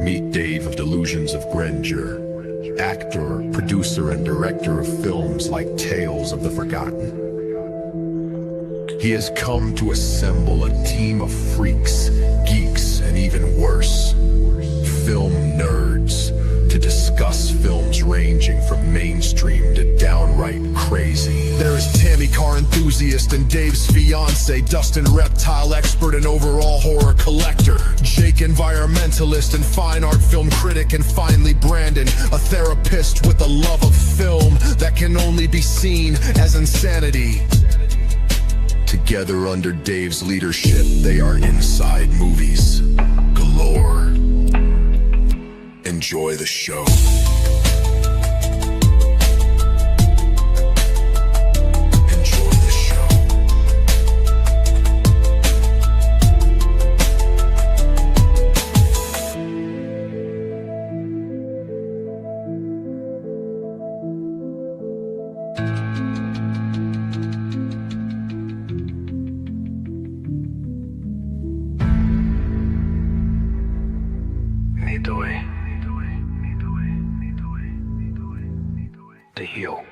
Meet Dave of Delusions of Grandeur, actor, producer, and director of films like Tales of the Forgotten. He has come to assemble a team of freaks, geeks, and even worse, film nerds, to discuss films ranging from mainstream to downright crazy. There is Tammy, car enthusiast, and Dave's fiance, Dustin, reptile expert and overall horror collector, Jake, environmentalist and fine art film critic, and finally Brandon, a therapist with a love of film that can only be seen as insanity. Together under Dave's leadership, they are Inside Movies Galore. Enjoy the show. Enjoy the show. To heal.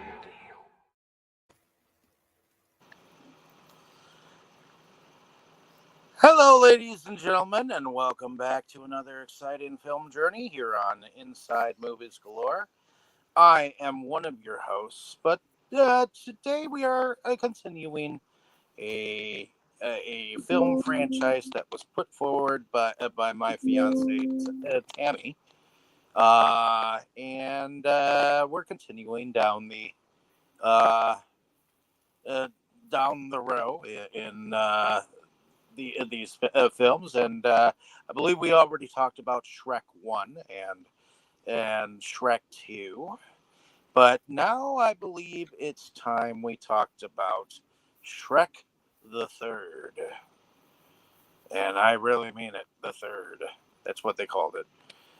Hello, ladies and gentlemen, and welcome back to another exciting film journey here on Inside Movies Galore. I am one of your hosts, but today we are continuing a film franchise that was put forward by my fiance Tammy, and we're continuing down the row in these films, and I believe we already talked about Shrek 1 and Shrek 2, but now I believe it's time we talked about Shrek the Third, and I really mean it, the third. That's what they called it.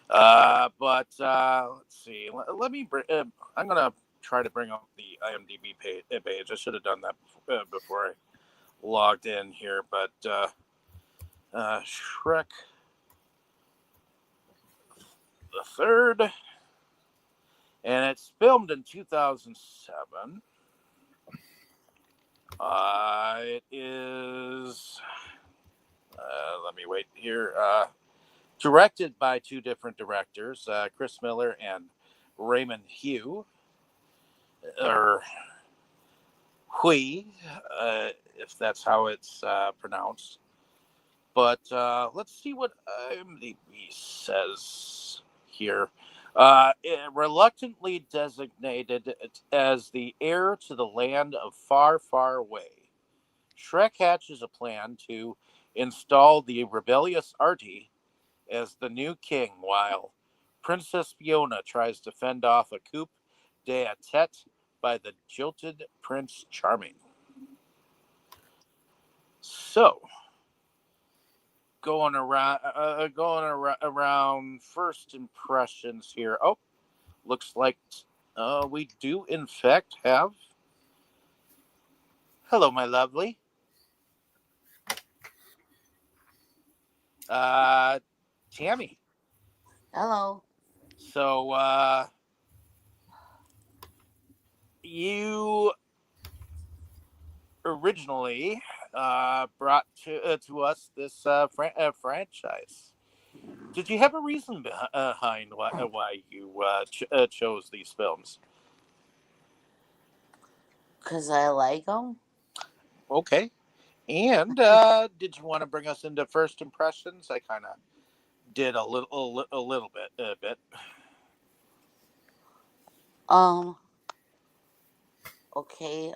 But let's see. Let me bring. I'm gonna try to bring up the IMDb page. I should have done that before I logged in here, but Shrek the Third, and it's filmed in 2007. It is. Let me wait here. Directed by two different directors, Chris Miller and Raman Hugh, or Hui, if that's how it's pronounced. But let's see what IMDb says here. Reluctantly designated as the heir to the land of far, far away, Shrek hatches a plan to install the rebellious Artie as the new king, while Princess Fiona tries to fend off a coup d'etat by the jilted Prince Charming. So, going around first impressions here. Oh, looks like we do in fact have. Hello, my lovely. Tammy. Hello. So, you originally brought to us this franchise. Did you have a reason behind why you chose these films? Because I like them. Okay. And did you want to bring us into first impressions? I kind of did a little bit. Okay.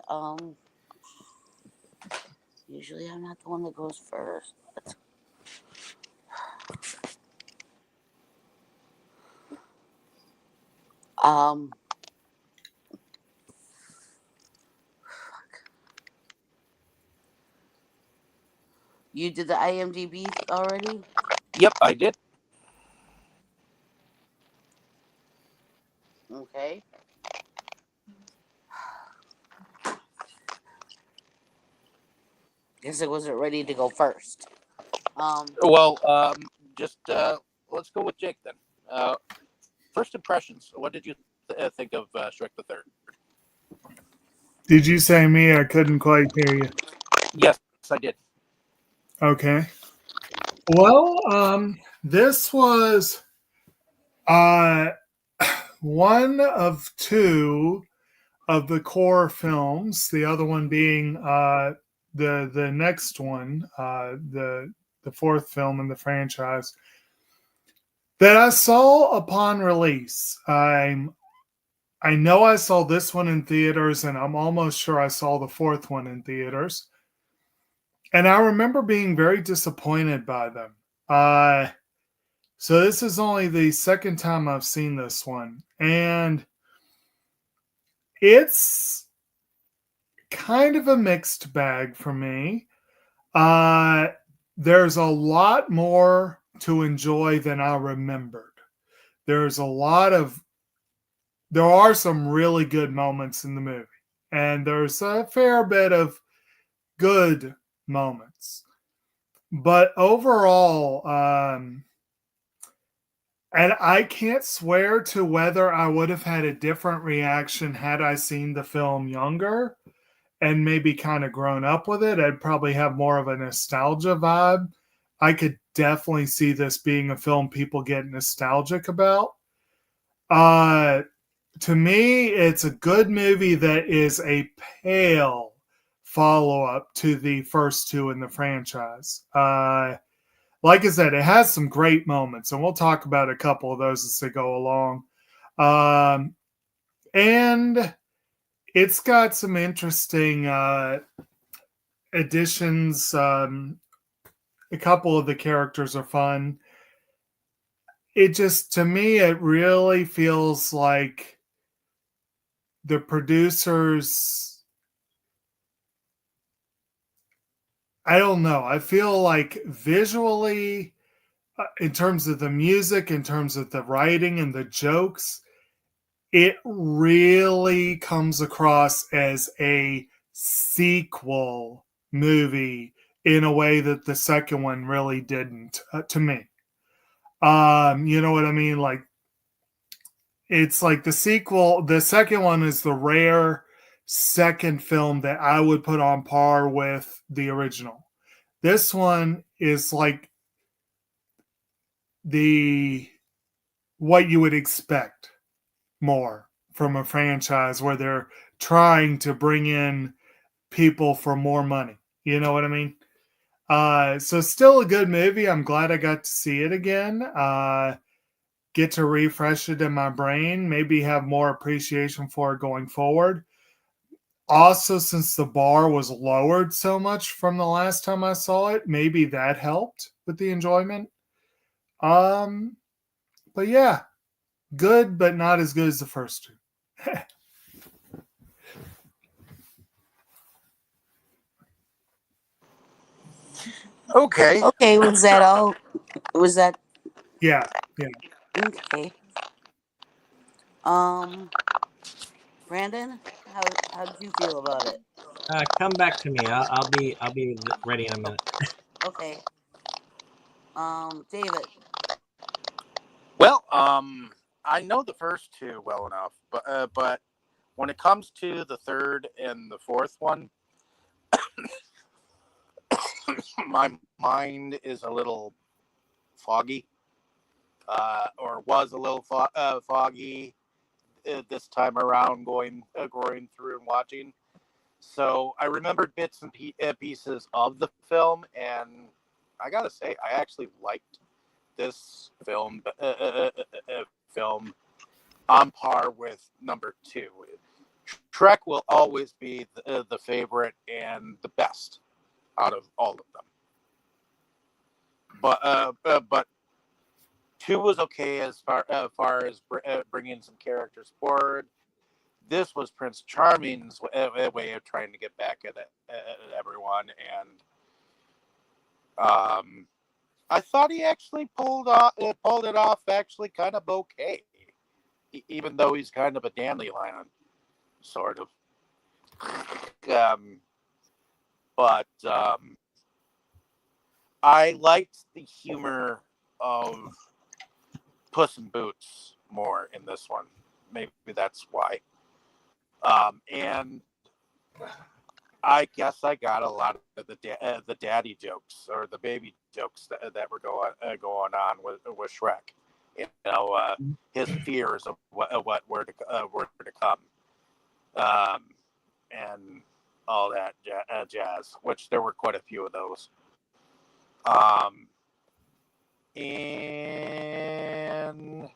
Usually I'm not the one that goes first. You did the IMDb already? Yep, I did. Okay. Guess I wasn't ready to go first. Well, just let's go with Jake then. First impressions. What did you think of Shrek the Third? Did you say me? I couldn't quite hear you. Yes, I did. Okay. Well, this was uh one of two of the core films. The other one being the next one, the fourth film in the franchise that I saw upon release. I know I saw this one in theaters, and I'm almost sure I saw the fourth one in theaters. And I remember being very disappointed by them. So this is only the second time I've seen this one, and it's kind of a mixed bag for me. Uh, there's a lot more to enjoy than I remembered. There's a lot of there are some really good moments in the movie, and there's a fair bit of good moments. But overall, and I can't swear to whether I would have had a different reaction had I seen the film younger and maybe kind of grown up with it. I'd probably have more of a nostalgia vibe. I could definitely see this being a film people get nostalgic about. Uh, to me, it's a good movie that is a pale follow up to the first two in the franchise. Like I said, it has some great moments, and we'll talk about a couple of those as they go along. And it's got some interesting additions. A couple of the characters are fun. It just, to me, it really feels like the producers, I don't know. I feel like visually, in terms of the music, in terms of the writing and the jokes, it really comes across as a sequel movie in a way that the second one really didn't, to me. You know what I mean? Like, it's like the sequel, the second one is the rare second film that I would put on par with the original. This one is like the what you would expect more from a franchise where they're trying to bring in people for more money. You know what I mean? So still a good movie. I'm glad I got to see it again. Get to refresh it in my brain, maybe have more appreciation for it going forward. Also, since the bar was lowered so much from the last time I saw it, maybe that helped with the enjoyment. But yeah, good, but not as good as the first two. Okay. Okay, was that all? Was that Yeah, yeah. okay? Brandon, how did you feel about it? Come back to me. I'll be ready in a minute. Okay. David. Well, I know the first two well enough, but when it comes to the third and the fourth one, my mind is a little foggy, or was a little foggy this time around, going through and watching. So I remembered bits and pieces of the film, and I gotta say, I actually liked this film on par with number two. Shrek will always be the favorite and the best out of all of them. But two was okay as far as bringing some characters forward. This was Prince Charming's way of trying to get back at everyone, and I thought he actually pulled it off actually kind of okay, even though he's kind of a dandelion, sort of. But I liked the humor of Puss in Boots more in this one. Maybe that's why. And I guess I got a lot of the daddy jokes or the baby jokes that were going on with Shrek. You know, his fears of what were to come, and all that jazz. Which there were quite a few of those. And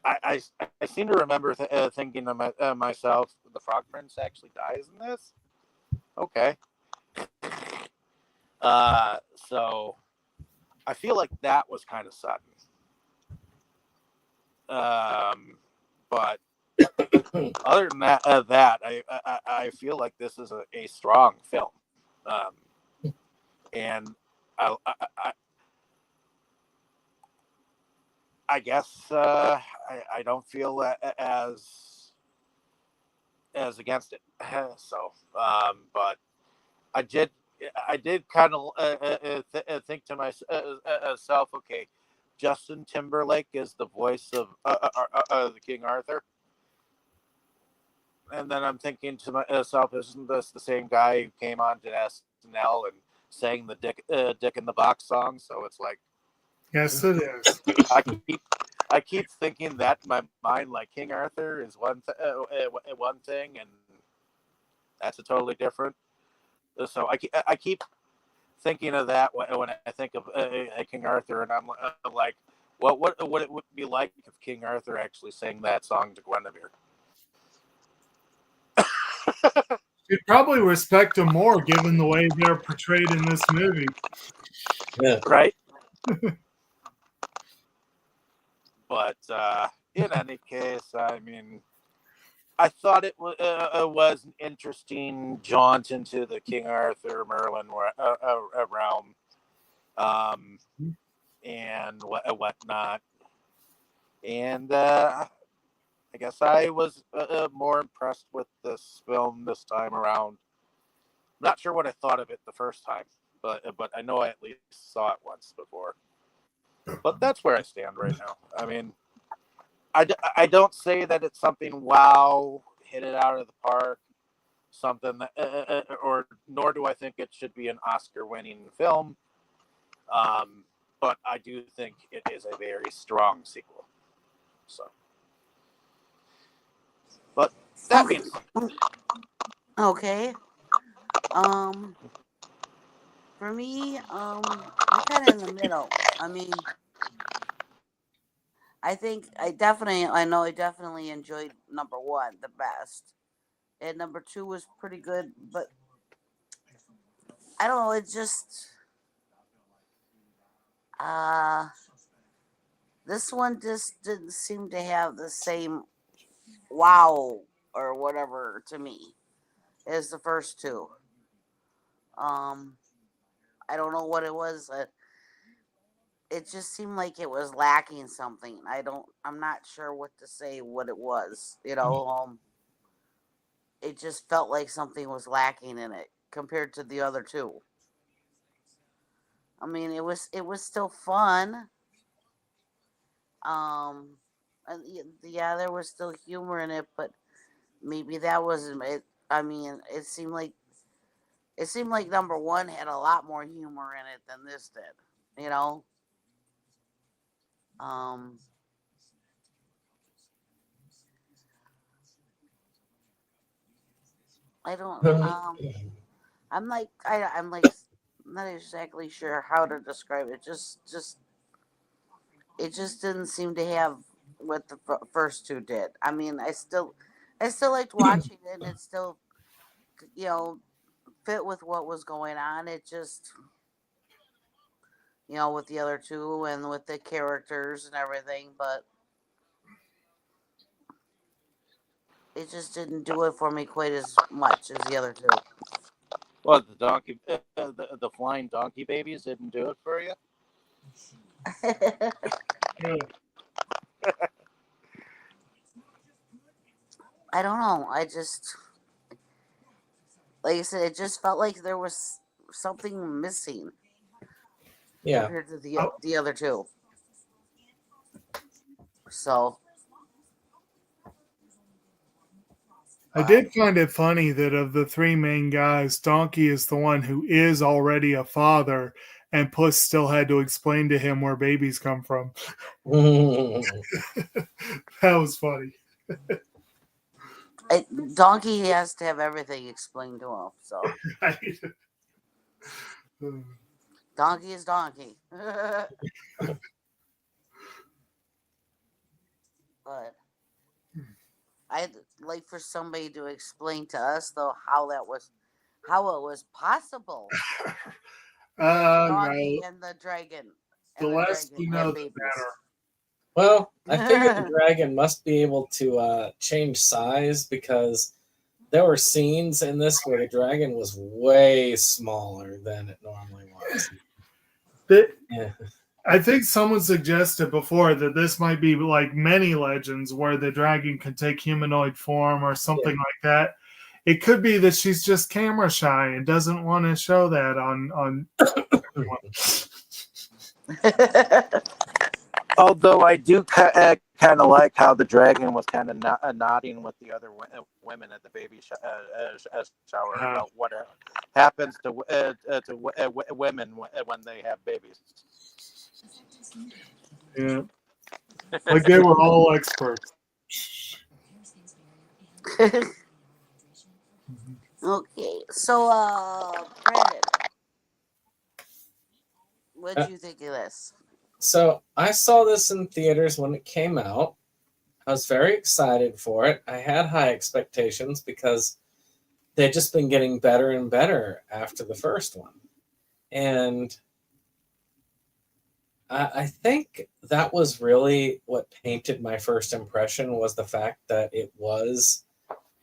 I seem to remember thinking to myself, the Frog Prince actually dies in this. Okay. So I feel like that was kind of sudden. But other than that, I feel like this is a strong film. And I guess I don't feel as against it. So, but I did kind of think to myself, okay, Justin Timberlake is the voice of the King Arthur, and then I'm thinking to myself, isn't this the same guy who came on to SNL and sang the Dick in the Box song? So it's like, Yes, it is. I keep thinking that in my mind, like King Arthur is one thing, and that's a totally different. So I keep thinking of that when I think of King Arthur, and I'm like, what it would be like if King Arthur actually sang that song to Guinevere? You'd probably respect them more given the way they're portrayed in this movie. Yeah. Right? But in any case, I mean, I thought it was an interesting jaunt into the King Arthur Merlin realm, and whatnot. And I guess I was more impressed with this film this time around. Not sure what I thought of it the first time, but I know I at least saw it once before. But that's where I stand right now. I mean, I don't say that it's something wow, hit it out of the park, something that, or nor do I think it should be an Oscar-winning film. But I do think it is a very strong sequel. So, but that means Okay. For me, I'm kind of in the middle. I mean, I know I definitely enjoyed number one the best, and number two was pretty good, but I don't know. It just, this one just didn't seem to have the same wow or whatever to me as the first two. I don't know what it was. It just seemed like it was lacking something. I'm not sure what to say what it was. It just felt like something was lacking in it compared to the other two. I mean, it was still fun. And yeah, there was still humor in it, but maybe that wasn't it. I mean, it seemed like number one had a lot more humor in it than this did. You know. Um, I don't. I'm like not exactly sure how to describe it. It just didn't seem to have what the first two did. I mean, I still liked watching it, and it still, you know, fit with what was going on. It just, with the other two and with the characters and everything, but it just didn't do it for me quite as much as the other two. well, the flying donkey babies didn't do it for you. I don't know. Like I said, it just felt like there was something missing. Yeah. compared to the other two. So I did find it funny that of the three main guys, Donkey is the one who is already a father, and Puss still had to explain to him where babies come from. That was funny. Donkey has to have everything explained to him. So Right? Donkey is Donkey. But I'd like for somebody to explain to us though how it was possible. Donkey No. and the dragon. The less we know, the babies. better. Well, I figured the dragon must be able to change size because there were scenes in this where the dragon was way smaller than it normally was. Yeah. I think someone suggested before that this might be like many legends where the dragon can take humanoid form or something like that. It could be that she's just camera shy and doesn't want to show that on Although I do kind of like how the dragon was kind of nodding with the other women at the baby shower about what happens to women when they have babies. Yeah. Like they were all experts. Okay, so Brandon, what do you think of this? So I saw this in theaters when it came out. I was very excited for it. I had high expectations because they'd just been getting better and better after the first one. And I think that was really what painted my first impression, was the fact that it was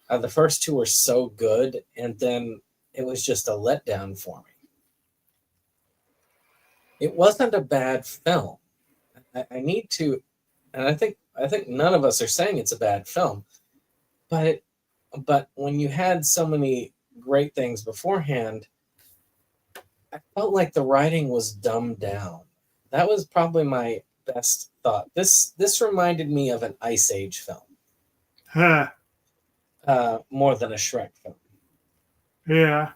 the first two were so good, and then it was just a letdown for me. It wasn't a bad film. I need to, and I think none of us are saying it's a bad film, but when you had so many great things beforehand, I felt like the writing was dumbed down. That was probably my best thought. This reminded me of an Ice Age film, more than a Shrek film. Yeah.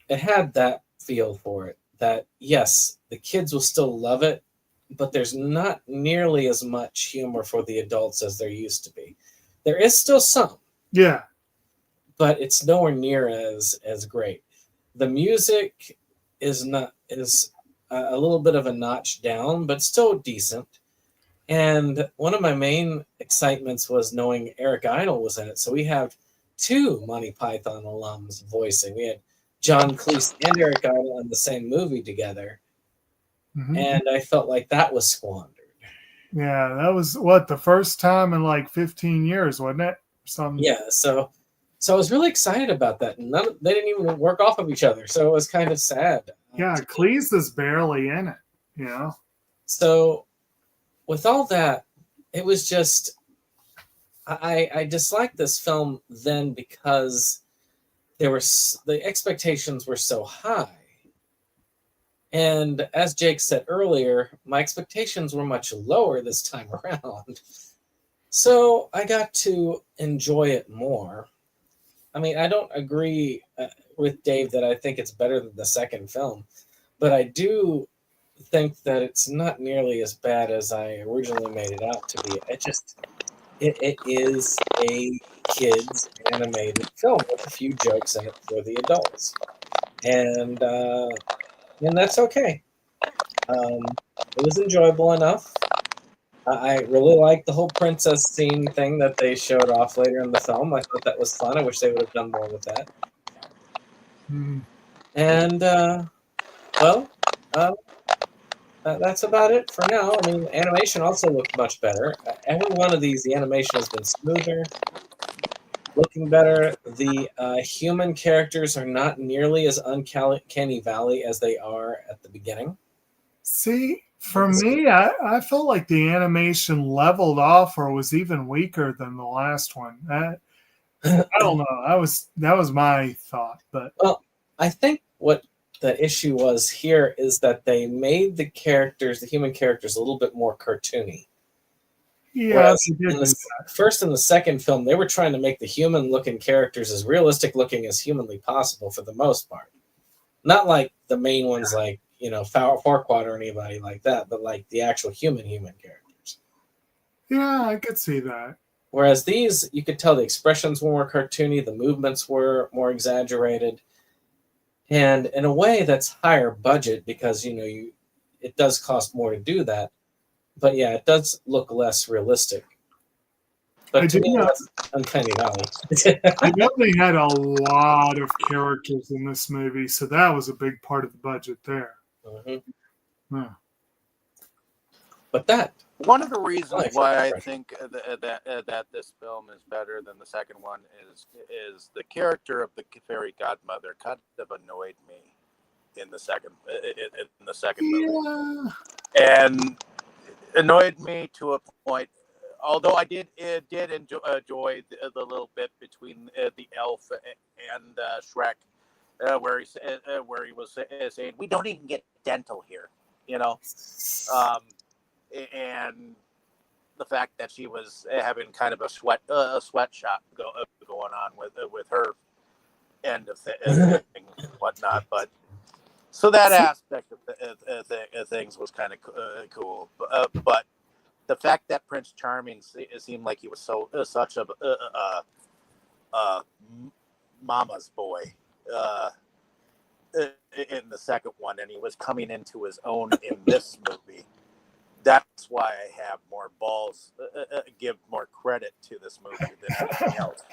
It had that feel for it. That yes, the kids will still love it, but there's not nearly as much humor for the adults as there used to be. There is still some. Yeah. But it's nowhere near as great. The music is a little bit of a notch down, but still decent. And one of my main excitements was knowing Eric Idle was in it. So we have two Monty Python alums voicing. We had John Cleese and Eric Idle in the same movie together. Mm-hmm. And I felt like that was squandered. Yeah, that was the first time in like 15 years, wasn't it? Something. Yeah, so I was really excited about that. And they didn't even work off of each other, so it was kind of sad. Yeah, Cleese is barely in it, you know? So with all that, it was just, I disliked this film then because the expectations were so high. And as Jake said earlier, my expectations were much lower this time around. So I got to enjoy it more. I mean, I don't agree with Dave that I think it's better than the second film, but I do think that it's not nearly as bad as I originally made it out to be. It is a kids animated film with a few jokes in it for the adults, and that's okay. It was enjoyable enough. I really liked the whole princess scene thing that they showed off later in the film. I thought that was fun. I wish they would have done more with that. Mm. And, that's about it for now. I mean, animation also looked much better. Every one of these, the animation has been smoother, looking better. The human characters are not nearly as uncanny valley as they are at the beginning. See, for me, I felt like the animation leveled off or was even weaker than the last one. I don't know. That was my thought. But well, I think what the issue was here is that they made the human characters, a little bit more cartoony. Yeah, Whereas they did in do the that. first and the second film, they were trying to make the human-looking characters as realistic-looking as humanly possible for the most part. Not like the main ones, like Farquaad or anybody like that, but like the actual human characters. Yeah, I could see that. Whereas these, you could tell the expressions were more cartoony, the movements were more exaggerated, and in a way, that's higher budget because it does cost more to do that. But yeah, it does look less realistic. But to me, that's Uncanny Valley. I know they had a lot of characters in this movie, so that was a big part of the budget there. Mm-hmm. Yeah. But that one of the reasons why I think that this film is better than the second one is the character of the fairy godmother kind of annoyed me in the second movie, and annoyed me to a point. Although I did enjoy the little bit between the elf and Shrek, where he was saying we don't even get dental here, and the fact that she was having kind of a sweatshop going on with her end of things and whatnot. But so that aspect of things was kind of cool, but the fact that Prince Charming seemed like he was such a mama's boy in the second one, and he was coming into his own in this movie. That's why I have more balls, give more credit to this movie than anything else.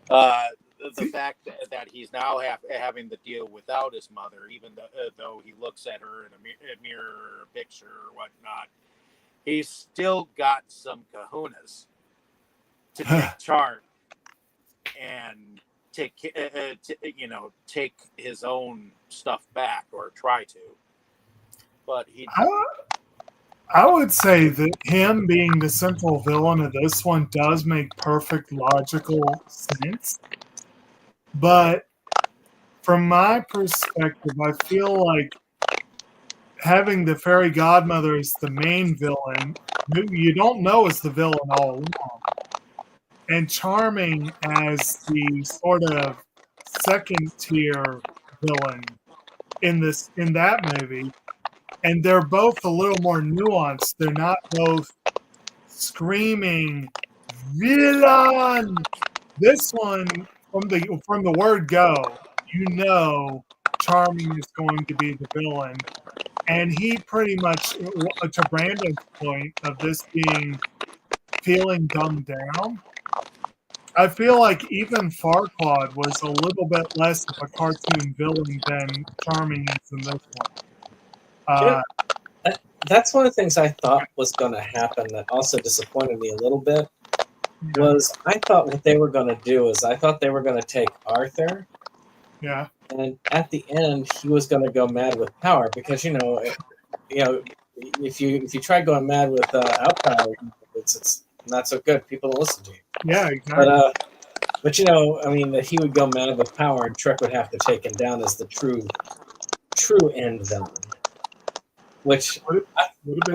The fact that he's now having to deal without his mother, even though he looks at her in a mirror picture or whatnot, he's still got some kahunas to take charge and take his own stuff back, or try to. But I would say that him being the central villain of this one does make perfect logical sense. But from my perspective, I feel like having the fairy godmother as the main villain, who you don't know is the villain all along, and Charming as the sort of second tier villain in that movie. And they're both a little more nuanced. They're not both screaming villain. This one, from the word go, Charming is going to be the villain, and he pretty much, to Brandon's point of this feeling dumbed down. I feel like even Farquaad was a little bit less of a cartoon villain than Charming is in this one. That's one of the things I thought was going to happen that also disappointed me a little bit. Was I thought what they were going to do is I thought they were going to take Arthur. Yeah. And at the end, he was going to go mad with power because if you try going mad with power, it's not so good. People don't listen to you. Yeah, exactly. But that he would go mad with power, and Shrek would have to take him down as the true end villain. Which would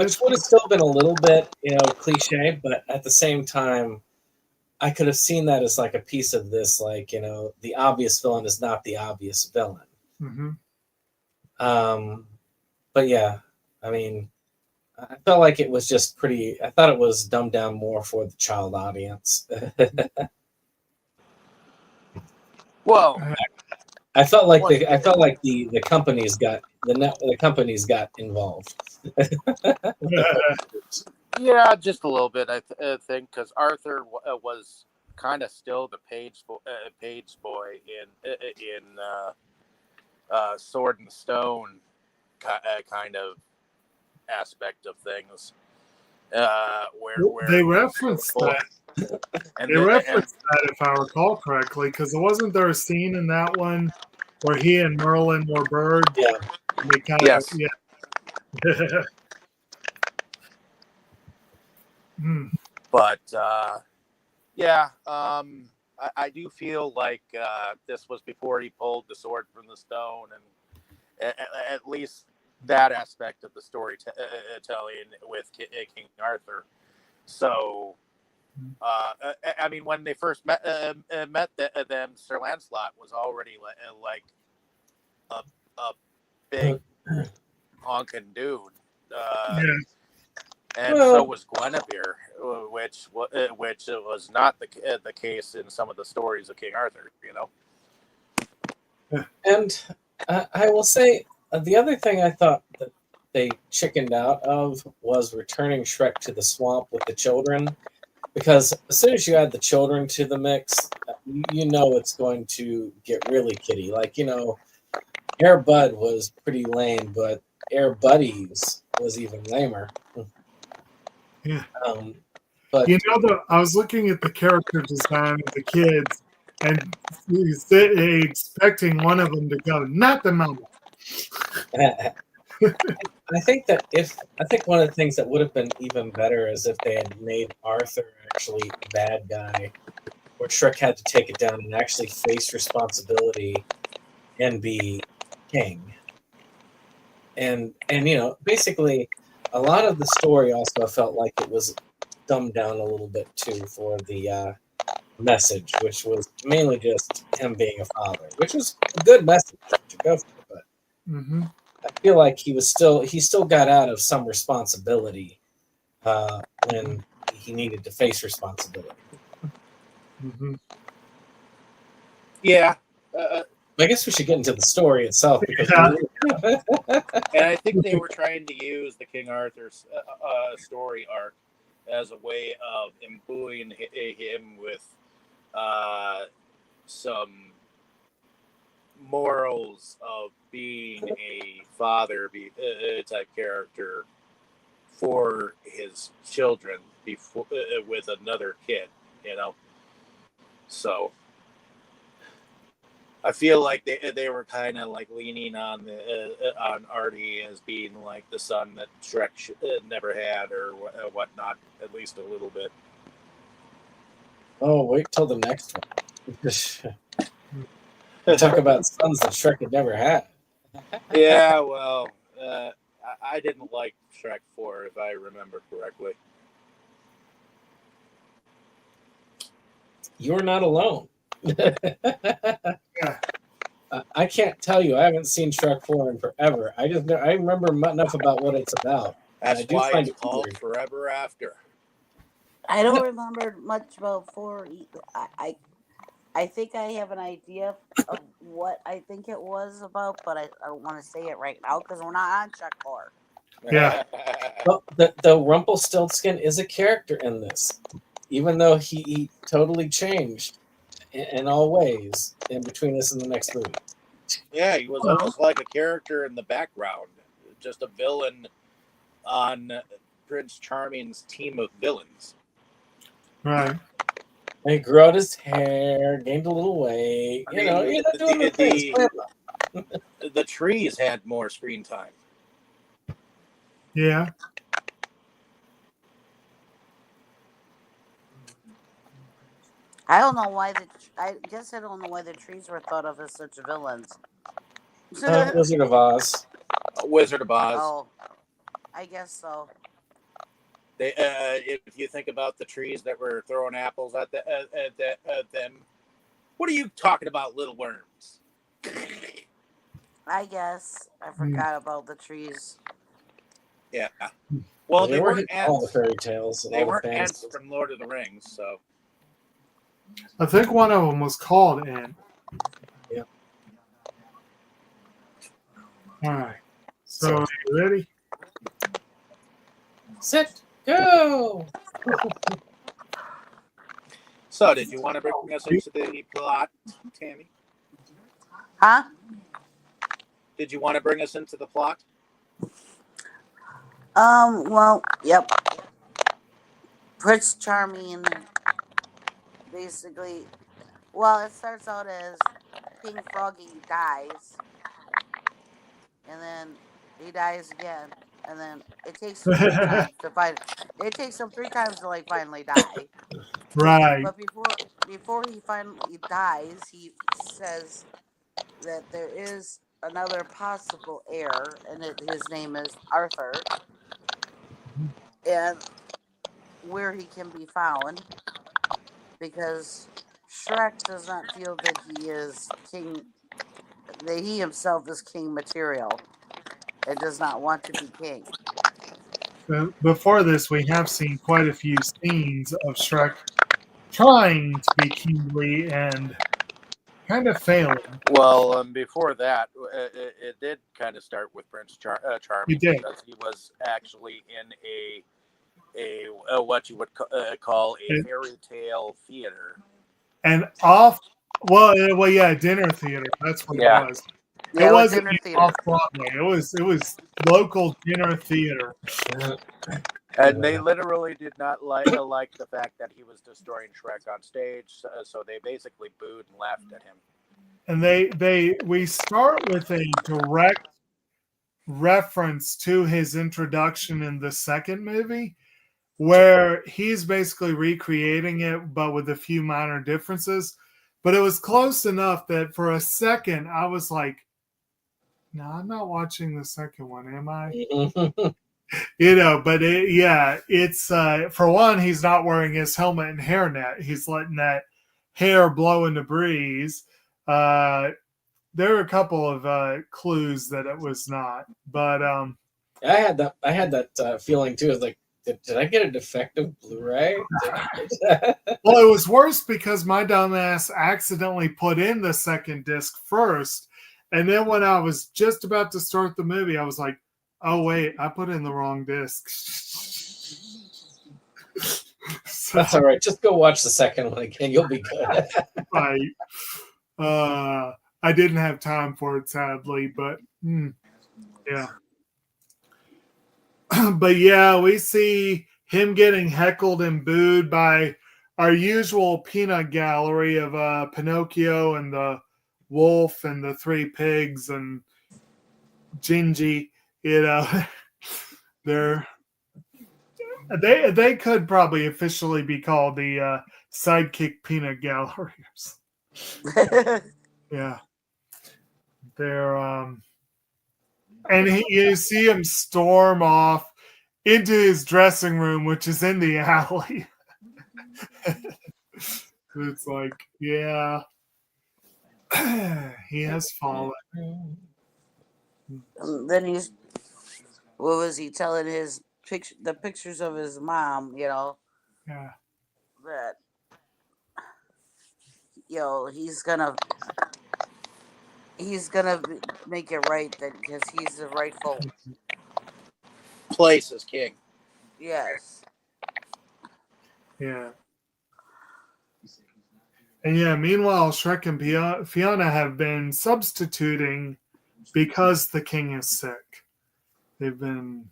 have still been a little bit, cliche, but at the same time, I could have seen that as like a piece of this, like, the obvious villain is not the obvious villain. Mm-hmm. But yeah, I felt like it was just I thought it was dumbed down more for the child audience. Well, I felt like the companies got the companies got involved. Yeah, just a little bit. I think because Arthur was kind of still the page boy in Sword and Stone kind of aspect of things. Where they referenced that. That, if I recall correctly, because wasn't there a scene in that one where he and Merlin were birds? Yeah. They kind yes. of, yeah. But I do feel like this was before he pulled the sword from the stone, at least that aspect of the storytelling with King Arthur. So, I mean, when they first met them, Sir Lancelot was already like a big honking dude, Yes. and so was Guinevere, which was not the case in some of the stories of King Arthur. And I will say the other thing I thought that they chickened out of was returning Shrek to the swamp with the children, because as soon as you add the children to the mix, you know it's going to get really kiddie. Like, Air Bud was pretty lame, but Air Buddies was even lamer. Yeah. But I was looking at the character design of the kids and expecting one of them to go, not the mama. I think one of the things that would have been even better is if they had made Arthur actually a bad guy, where Shrek had to take it down and actually face responsibility and be king. And basically a lot of the story also felt like it was dumbed down a little bit too for the message, which was mainly just him being a father, which was a good message to go for, but Mm-hmm. I feel like he still got out of some responsibility when he needed to face responsibility. Mm-hmm. Yeah. I guess we should get into the story itself, because And I think they were trying to use the King Arthur's story arc as a way of imbuing him with some morals of being a father type character for his children before with another kid, So I feel like they were kind of like leaning on on Artie as being like the son that Shrek never had or whatnot, at least a little bit. Oh, wait till the next one. Talk about sons that Shrek had never had. Yeah, well, I didn't like Shrek 4, if I remember correctly. You're not alone. I can't tell you. I haven't seen Shrek 4 in forever. I remember enough about what it's about. That's why it's called weird. Forever After. I don't remember much about 4 either. I think I have an idea of what I think it was about, but I don't want to say it right now because we're not on Shrek 4. Yeah. Well, the Rumpelstiltskin is a character in this, even though he totally changed in all ways in between this and the next movie. Yeah, he was almost like a character in the background, just a villain on Prince Charming's team of villains. Right. He grew out his hair, gained a little weight. Doing the things. The trees had more screen time. Yeah. I don't know why I guess I don't know why the trees were thought of as such villains. Wizard of Oz. Wizard of Oz. Oh, I guess so. They, if you think about the trees that were throwing apples at them, what are you talking about, little worms? I guess I forgot about the trees. Yeah. Well, they weren't ants. All the fairy tales. They weren't ants from Lord of the Rings, so. I think one of them was called Ant. Yeah. All right. So, are you ready? Set, go! So, did you want to bring us into the plot, Tammy? Huh? Did you want to bring us into the plot? Well, yep. Prince Charming, basically, well, it starts out as King Froggy dies, and then he dies again, and then it takes him 3 times to find. It takes him 3 times to finally die. Right. But before he finally dies, he says that there is another possible heir, and his name is Arthur, and where he can be found, because Shrek does not feel that he is king, that he himself is king material, and does not want to be king. Before this, we have seen quite a few scenes of Shrek trying to be kingly and kind of failing. Well, before that, it did kind of start with Prince Charming, It did. because he was actually in a what you would call a fairy tale theater. And yeah, dinner theater. That's what Yeah. it was. Yeah, It with wasn't dinner theater. off Broadway. It was local dinner theater. And they literally did not like the fact that he was destroying Shrek on stage, so they basically booed and laughed at him. And we start with a direct reference to his introduction in the second movie, where he's basically recreating it, but with a few minor differences. But it was close enough that for a second I was like, no, I'm not watching the second one, am I? But it's for one, he's not wearing his helmet and hairnet. He's letting that hair blow in the breeze. There are a couple of clues that it was not, but I had that feeling too. It's like, did I get a defective Blu-ray? well, it was worse because my dumbass accidentally put in the second disc first, and then when I was just about to start the movie, I was like, oh wait, I put in the wrong disc. So, That's all right. Just go watch the second one again. You'll be good. I didn't have time for it, sadly, but yeah. But yeah, we see him getting heckled and booed by our usual peanut gallery of Pinocchio and the wolf and the three pigs and Gingy. They could probably officially be called the sidekick peanut galleries. Yeah, they're and you see him storm off into his dressing room, which is in the alley. It's like, yeah, he has fallen. Then what was he telling the pictures of his mom, Yeah. that, he's gonna make it right, that because he's the rightful Place as king. yes. Yeah. And yeah, meanwhile, Shrek and Fiona have been substituting because the king is sick. They've been,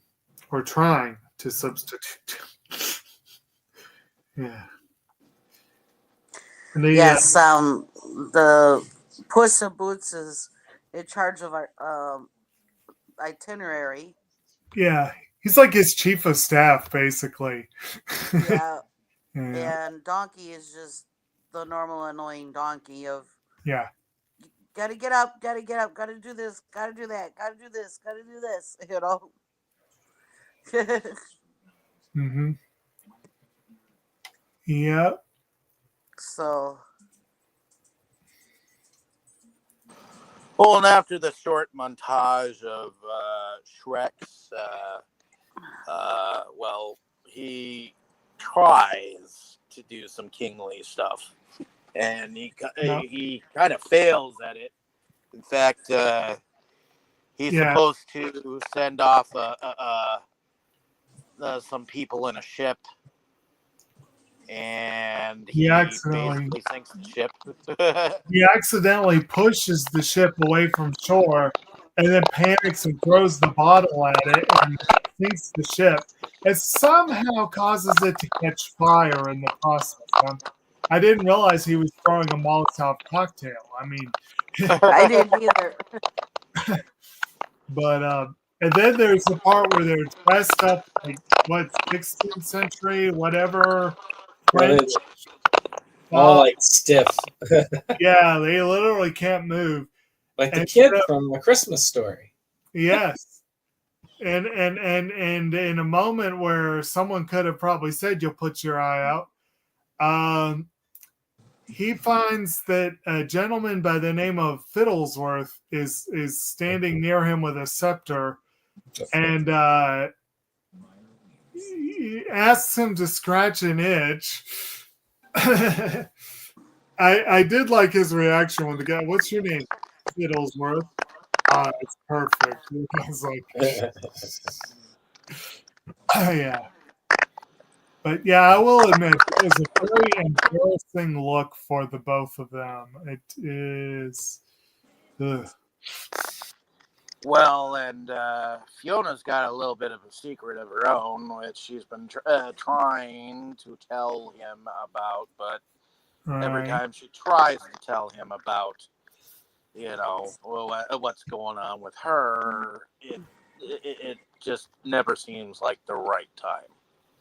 or trying to substitute. Yeah. And Yes, the Puss in Boots is in charge of our itinerary. Yeah, he's like his chief of staff, basically. Yeah. Yeah. And Donkey is just the normal annoying donkey of, Yeah. gotta get up, gotta do this, gotta do that, gotta do this, Mm-hmm. Yep. So, Well, and after the short montage of Shrek's, he tries to do some kingly stuff, and he kind of fails at it. In fact, he's supposed to send off some people in a ship, and he basically sinks the ship. He accidentally pushes the ship away from shore and then panics and throws the bottle at it and sinks the ship. It somehow causes it to catch fire in the process. I didn't realize he was throwing a Molotov cocktail. I mean, I didn't either. But and then there's the part where they're dressed up like 16th century, whatever. French. All like stiff. Yeah, they literally can't move. Like the And kid from A Christmas Story. yes. And in a moment where someone could have probably said, "You'll put your eye out," he finds that a gentleman by the name of Fiddlesworth is standing near him with a scepter, and he asks him to scratch an itch. I did like his reaction when the guy, "What's your name?" "Fiddlesworth." "Ah, it's perfect." I was like, yeah. But yeah, I will admit it was a very embarrassing look for the both of them. It is. Ugh. Well, and Fiona's got a little bit of a secret of her own, which she's been trying to tell him about, but every Right. time she tries to tell him about, what's going on with her, it just never seems like the right time.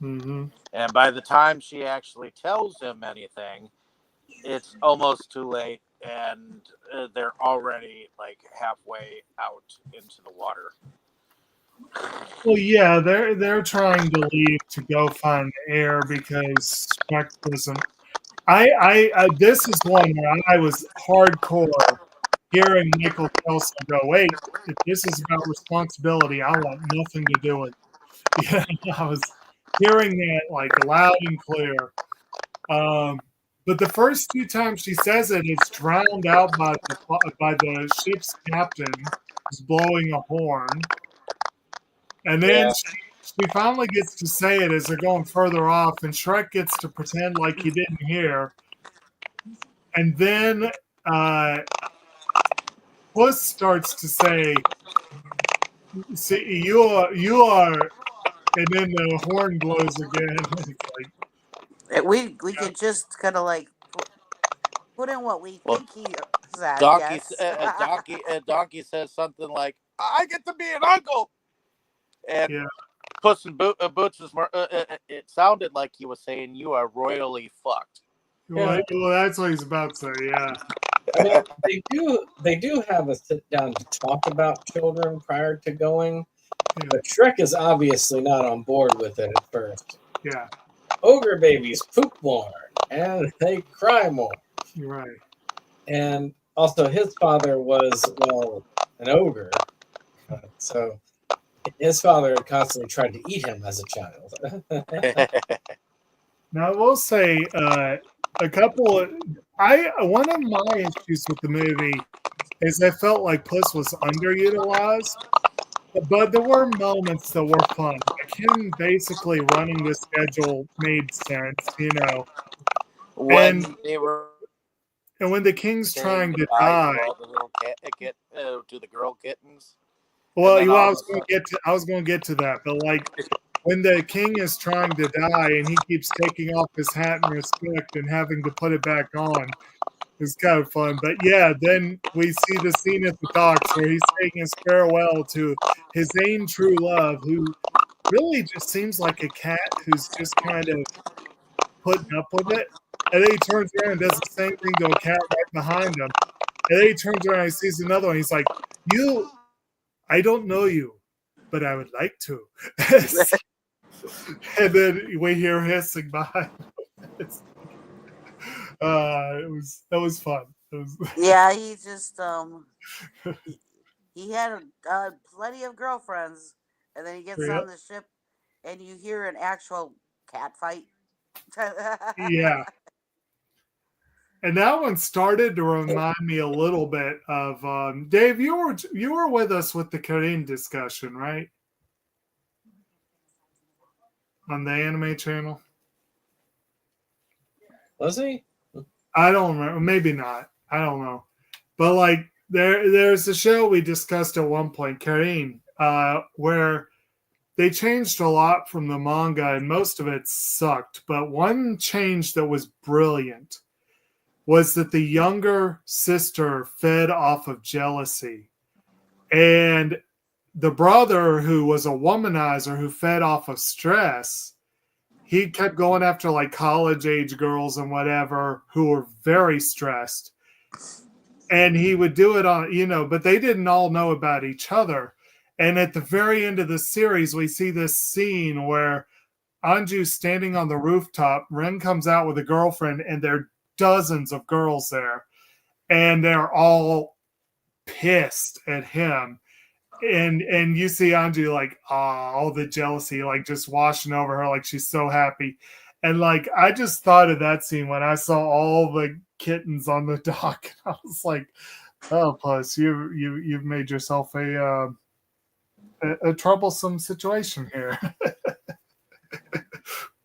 Mm-hmm. And by the time she actually tells him anything, it's almost too late, and they're already like halfway out into the water. Well, yeah, they're trying to leave to go find air because Shrek doesn't. This is one where I was hardcore hearing Michael Kelso go, "Wait, if this is about responsibility, I want nothing to do with it." Yeah, I was hearing that like loud and clear. But the first two times she says it, it's drowned out by the ship's captain who's blowing a horn. And then Yeah. she finally gets to say it as they're going further off, and Shrek gets to pretend like he didn't hear. And then Puss starts to say, "See, you are," and then the horn blows again. It's like, We could just kind of like put in what we Well, think he said. Donkey, Yes. Donkey says something like, "I get to be an uncle," and yeah, Puss in Boots is more. It sounded like he was saying, "You are royally fucked." well, that's what he's about to say. Yeah, I mean, they do have a sit down to talk about children prior to going, but Shrek is obviously not on board with it at first. yeah, Ogre babies poop more and they cry more. you're right. And also, his father was, well, an ogre. So his father constantly tried to eat him as a child. Now, I will say a couple of one of my issues with the movie is I felt like Puss was underutilized, but there were moments that were fun. Like him basically running the schedule made sense, When and they were when the king's saying trying to goodbye die. to all the little to the girl kittens, and Well, then all I of was a going sudden, to I was going to get to that, but like when the king is trying to die and he keeps taking off his hat in respect and having to put it back on, it's kind of fun. But yeah, then we see the scene at the docks where he's saying his farewell to his ain true love, who really just seems like a cat who's just kind of putting up with it. And then he turns around and does the same thing to a cat right behind him. And then he turns around and he sees another one. He's like, I don't know you, but I would like to." And then we hear hissing behind. That was fun. Yeah, he just he had plenty of girlfriends, and then he gets Yep. on the ship, and you hear an actual cat fight. Yeah. And that one started to remind me a little bit of Dave. You were with us with the Korean discussion, right? On the anime channel. Was he? I don't remember. Maybe not. I don't know. But like there's a show we discussed at one point, Karin, where they changed a lot from the manga and most of it sucked. But one change that was brilliant was that the younger sister fed off of jealousy. And the brother, who was a womanizer who fed off of stress, he kept going after like college age girls and whatever who were very stressed. and he would do it on, but they didn't all know about each other. And at the very end of the series, we see this scene where Anju's standing on the rooftop. Ren comes out with a girlfriend, and there are dozens of girls there, and they're all pissed at him. And you see Anju like, all the jealousy, like just washing over her, like she's so happy. And like, I just thought of that scene when I saw all the kittens on the dock. I was like, oh, plus you've made yourself a troublesome situation here.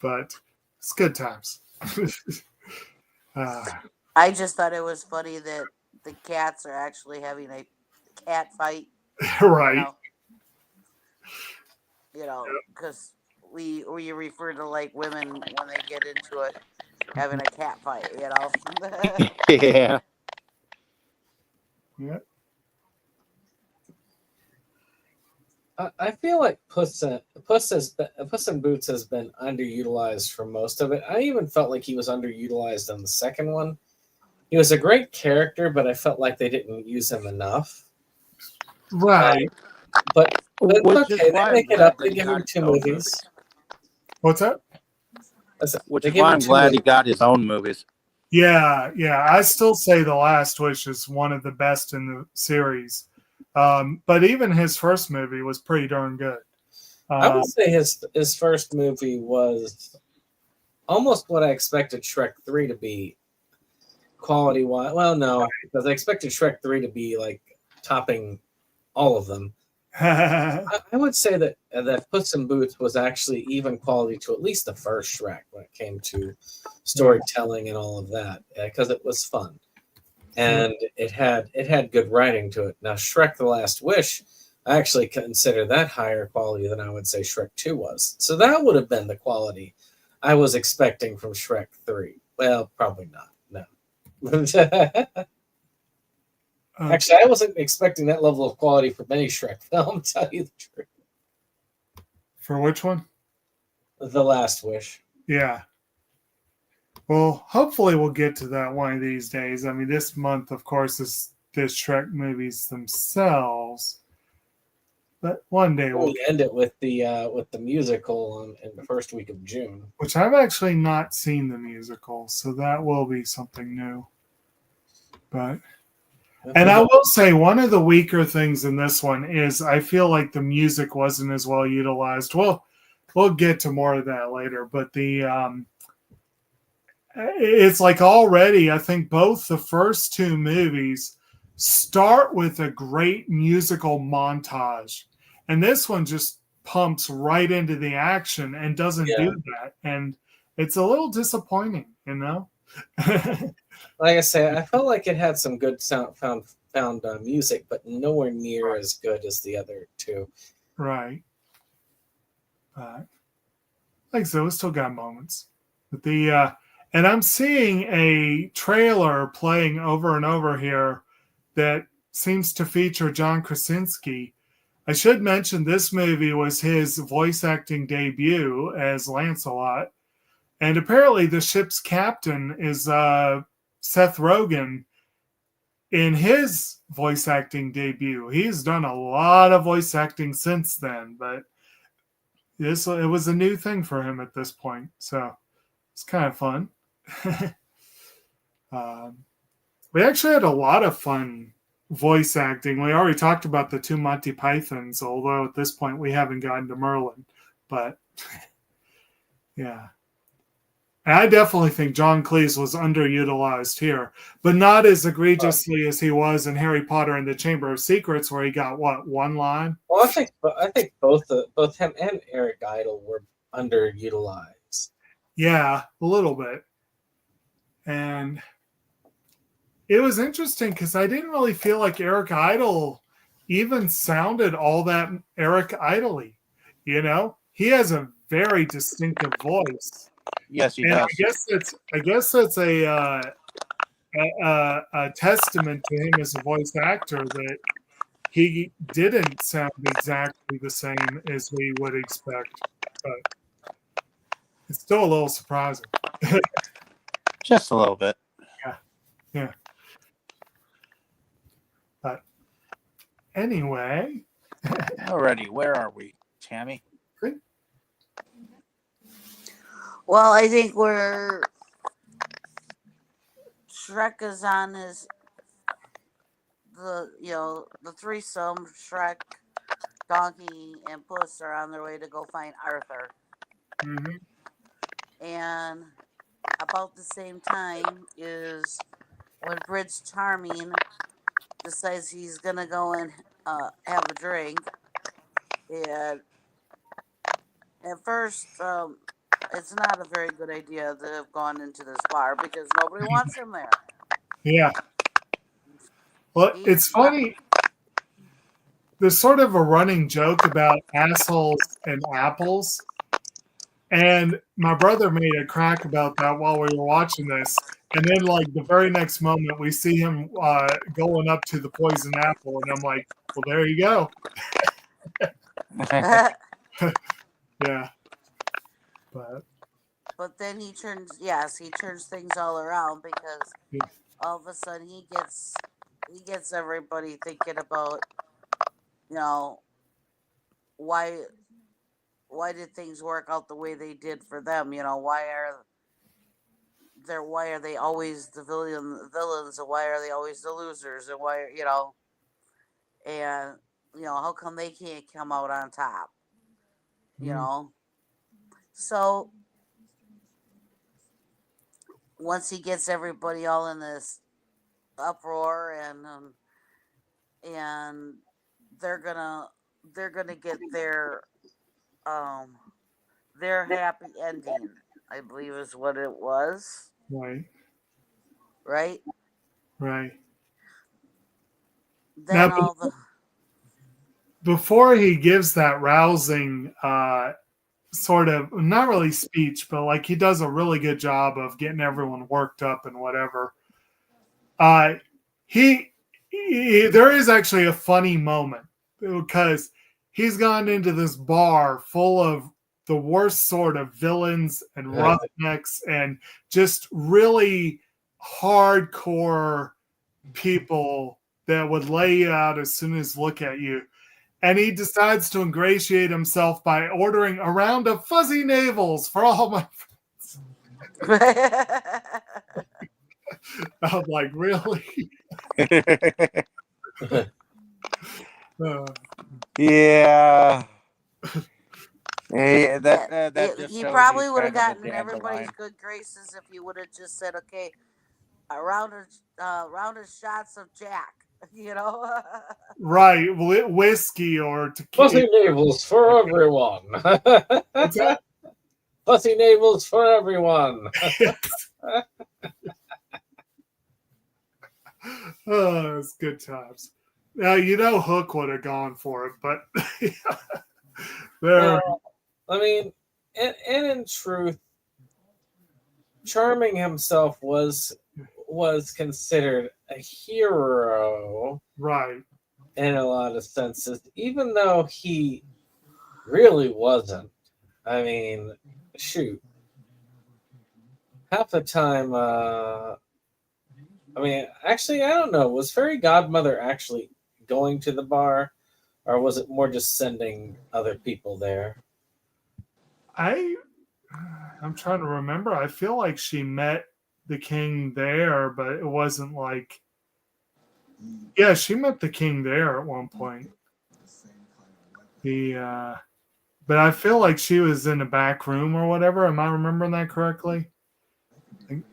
But it's good times. I just thought it was funny that the cats are actually having a cat fight. Right. Because we refer to like women when they get into it having a cat fight. Yeah. Yeah. I feel like Puss in Boots has been underutilized for most of it. I even felt like he was underutilized on the second one. He was a great character, but I felt like they didn't use him enough. Right. But Which okay, is why they make I'm it up. glad They that give he him got 2 his own movies. What's that? Which is why I'm glad he got his own movies. Yeah. I still say The Last Wish is one of the best in the series. But even his first movie was pretty darn good. I would say his first movie was almost what I expected Shrek 3 to be, quality-wise. Well, no, because I expected Shrek 3 to be like topping all of them. I would say that Puss in Boots was actually even quality to at least the first Shrek when it came to storytelling and all of that, because it was fun. And it had good writing to it. Now, Shrek: The Last Wish, I actually consider that higher quality than I would say Shrek 2 was. So that would have been the quality I was expecting from Shrek 3. Well, probably not. No. Actually, I wasn't expecting that level of quality from any Shrek film, to tell you the truth. For which one? The Last Wish. Yeah. Well, hopefully we'll get to that one of these days. I mean, this month, of course, is the Shrek movies themselves, but one day we'll end it with the musical in the first week of June. Which I've actually not seen the musical, so that will be something new. But and I will say one of the weaker things in this one is I feel like the music wasn't as well utilized. Well, we'll get to more of that later, but it's like already, I think both the first 2 movies start with a great musical montage. And this one just pumps right into the action and doesn't do that. And it's a little disappointing, Like I say, I felt like it had some good found music, but nowhere near as good as the other 2. Right. Like I said, we still got moments. But and I'm seeing a trailer playing over and over here that seems to feature John Krasinski. I should mention this movie was his voice acting debut as Lancelot. And apparently the ship's captain is Seth Rogen in his voice acting debut. He's done a lot of voice acting since then, but it was a new thing for him at this point. So it's kind of fun. We actually had a lot of fun voice acting. We already talked about the 2 Monty Pythons, although at this point we haven't gotten to Merlin. But yeah. And I definitely think John Cleese was underutilized here, but not as egregiously as he was in Harry Potter and the Chamber of Secrets, where he got one line. Well, I think both him and Eric Idle were underutilized. Yeah, a little bit. And it was interesting because I didn't really feel like Eric Idle even sounded all that Eric Idle-y. He has a very distinctive voice. Yes, he and does. I guess that's a testament to him as a voice actor that he didn't sound exactly the same as we would expect. But it's still a little surprising. Just a little bit. Yeah. Anyway. Alrighty, where are we, Tammy? Well, I think where Shrek is on the threesome, Shrek, Donkey, and Puss are on their way to go find Arthur. Mhm. And about the same time is when Prince Charming decides he's gonna go and have a drink. And at first, it's not a very good idea to have gone into this bar because nobody wants him there. Yeah. Well, it's funny. There's sort of a running joke about assholes and apples. And my brother made a crack about that while we were watching this. And then, like, the very next moment, we see him going up to the poison apple. And I'm like, well, there you go. Yeah. But then he turns things all around because all of a sudden he gets everybody thinking about, why did things work out the way they did for them? Why are they always the villains, and why are they always the losers, and why and how come they can't come out on top? So once he gets everybody all in this uproar and they're gonna get their happy ending, I believe is what it was. Right. Then now, before he gives that rousing sort of, not really speech, but like he does a really good job of getting everyone worked up and whatever. There is actually a funny moment because he's gone into this bar full of the worst sort of villains and roughnecks and just really hardcore people that would lay you out as soon as look at you. And he decides to ingratiate himself by ordering a round of fuzzy navels for all my friends. I'm like, really? Yeah. Hey, he probably would have gotten everybody's good graces if he would have just said, "Okay, a round of shots of Jack," Right, whiskey or tequila. Fuzzy navels for everyone. What's that? Fuzzy navels for everyone. Oh, it's good times. Now, Hook would have gone for it, but I mean, and in truth, Charming himself was considered a hero, right? In a lot of senses, even though he really wasn't. I mean, shoot, half the time. Actually, I don't know. Was Fairy Godmother actually going to the bar, or was it more just sending other people there? I'm trying to remember. I feel like she met the king there, but it wasn't like. Yeah, she met the king there at one point. But I feel like she was in the back room or whatever. Am I remembering that correctly?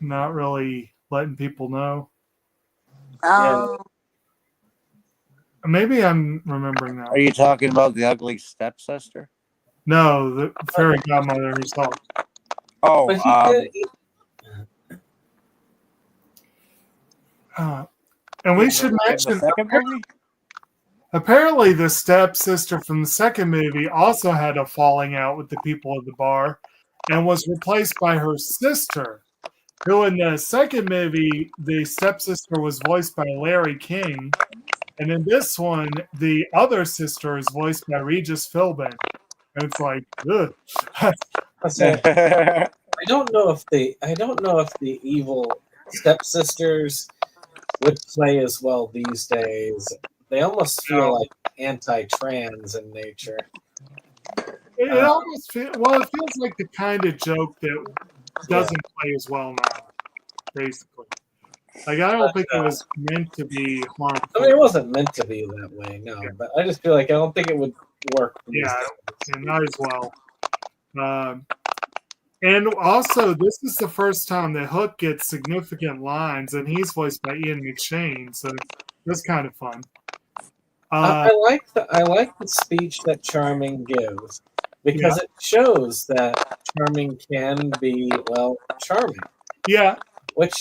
Not really letting people know. Yeah. Maybe I'm remembering that. Are you talking about the ugly stepsister? No, the fairy godmother herself. Oh, and we should mention apparently the stepsister from the second movie also had a falling out with the people at the bar and was replaced by her sister, who in the second movie, the stepsister was voiced by Larry King. And in this one, the other sister is voiced by Regis Philbin. And it's like, ugh. I don't know if the evil stepsisters would play as well these days. They almost feel like anti-trans in nature. It almost feels like the kind of joke that doesn't play as well now, basically. Like, I don't think it was meant to be harmful. I mean, it wasn't meant to be that way, no. Yeah. But I just feel like I don't think it would work. Yeah, not as well. And also, this is the first time that Hook gets significant lines, and he's voiced by Ian McShane, so that's kind of fun. I like the speech that Charming gives, because it shows that Charming can be, well, charming. Yeah. Which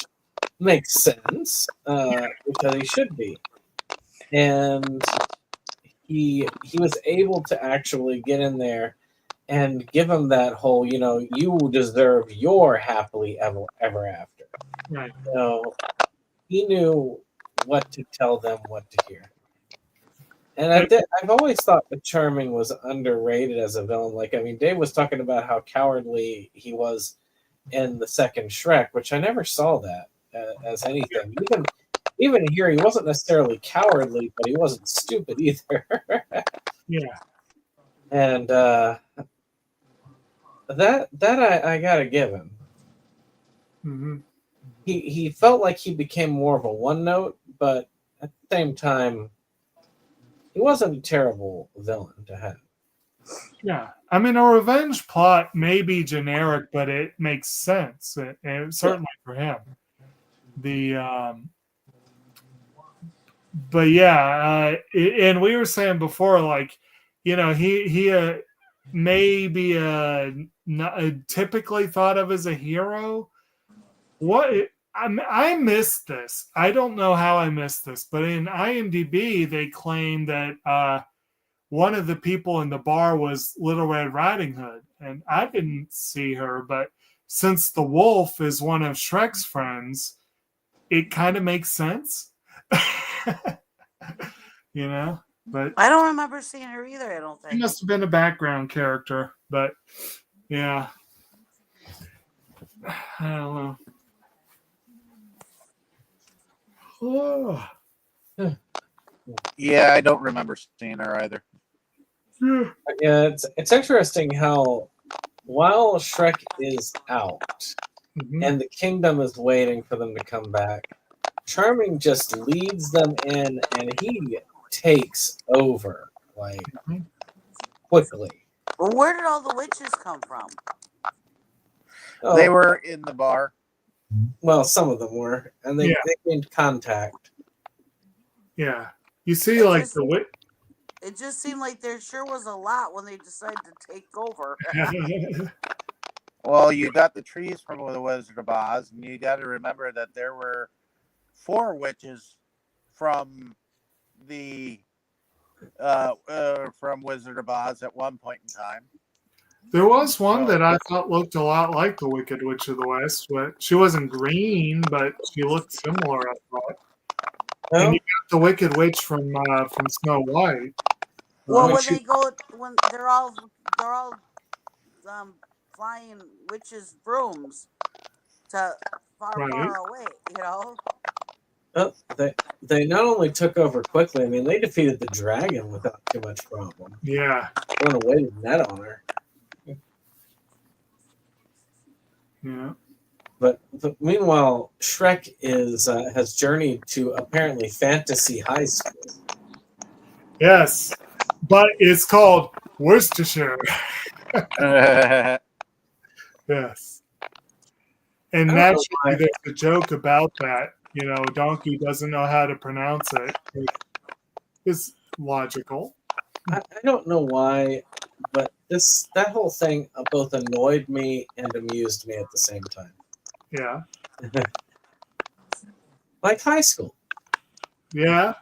makes sense, because he should be. And he was able to actually get in there and give him that whole, you deserve your happily ever after. Right. So he knew what to tell them, what to hear. And I've always thought that Charming was underrated as a villain. Like, I mean, Dave was talking about how cowardly he was in the second Shrek, which I never saw that as anything. Even here, he wasn't necessarily cowardly, but he wasn't stupid either. Yeah. And that I gotta give him. Mm-hmm. He felt like he became more of a one note, but at the same time, he wasn't a terrible villain to have. Yeah, I mean, a revenge plot may be generic, but it makes sense, and certainly for him. But yeah, and we were saying before, like, he may be not typically thought of as a hero. I missed this. I don't know how I missed this, but in IMDb they claim that one of the people in the bar was Little Red Riding Hood, and I didn't see her. But since the wolf is one of Shrek's friends, it kind of makes sense. But I don't remember seeing her either. I don't think. It must have been a background character, but yeah, I don't know. Oh. Yeah, I don't remember seeing her either. Yeah, it's interesting how while Shrek is out and the kingdom is waiting for them to come back, Charming just leads them in and he takes over quickly. Well, where did all the witches come from? Oh, They were in the bar. Well, some of them were, and they gained contact. Yeah, you see, it just seemed like there sure was a lot when they decided to take over. Well, you got the trees from the Wizard of Oz, and you got to remember that there were 4 witches from the from Wizard of Oz at one point in time. There was one that I thought looked a lot like the Wicked Witch of the West, but she wasn't green, but she looked similar, I thought. Well, and you got the Wicked Witch from Snow White. Well, when they're all flying witches' brooms to far away, Well, they not only took over quickly, I mean, they defeated the dragon without too much problem. Yeah. Went away with net on her. Yeah. But meanwhile, Shrek has journeyed to apparently Fantasy High School. Yes, but it's called Worcestershire. Yes. And naturally, there's a joke about that. Donkey doesn't know how to pronounce it. It's logical. I don't know why, but that whole thing both annoyed me and amused me at the same time. Yeah. Like high school. Yeah.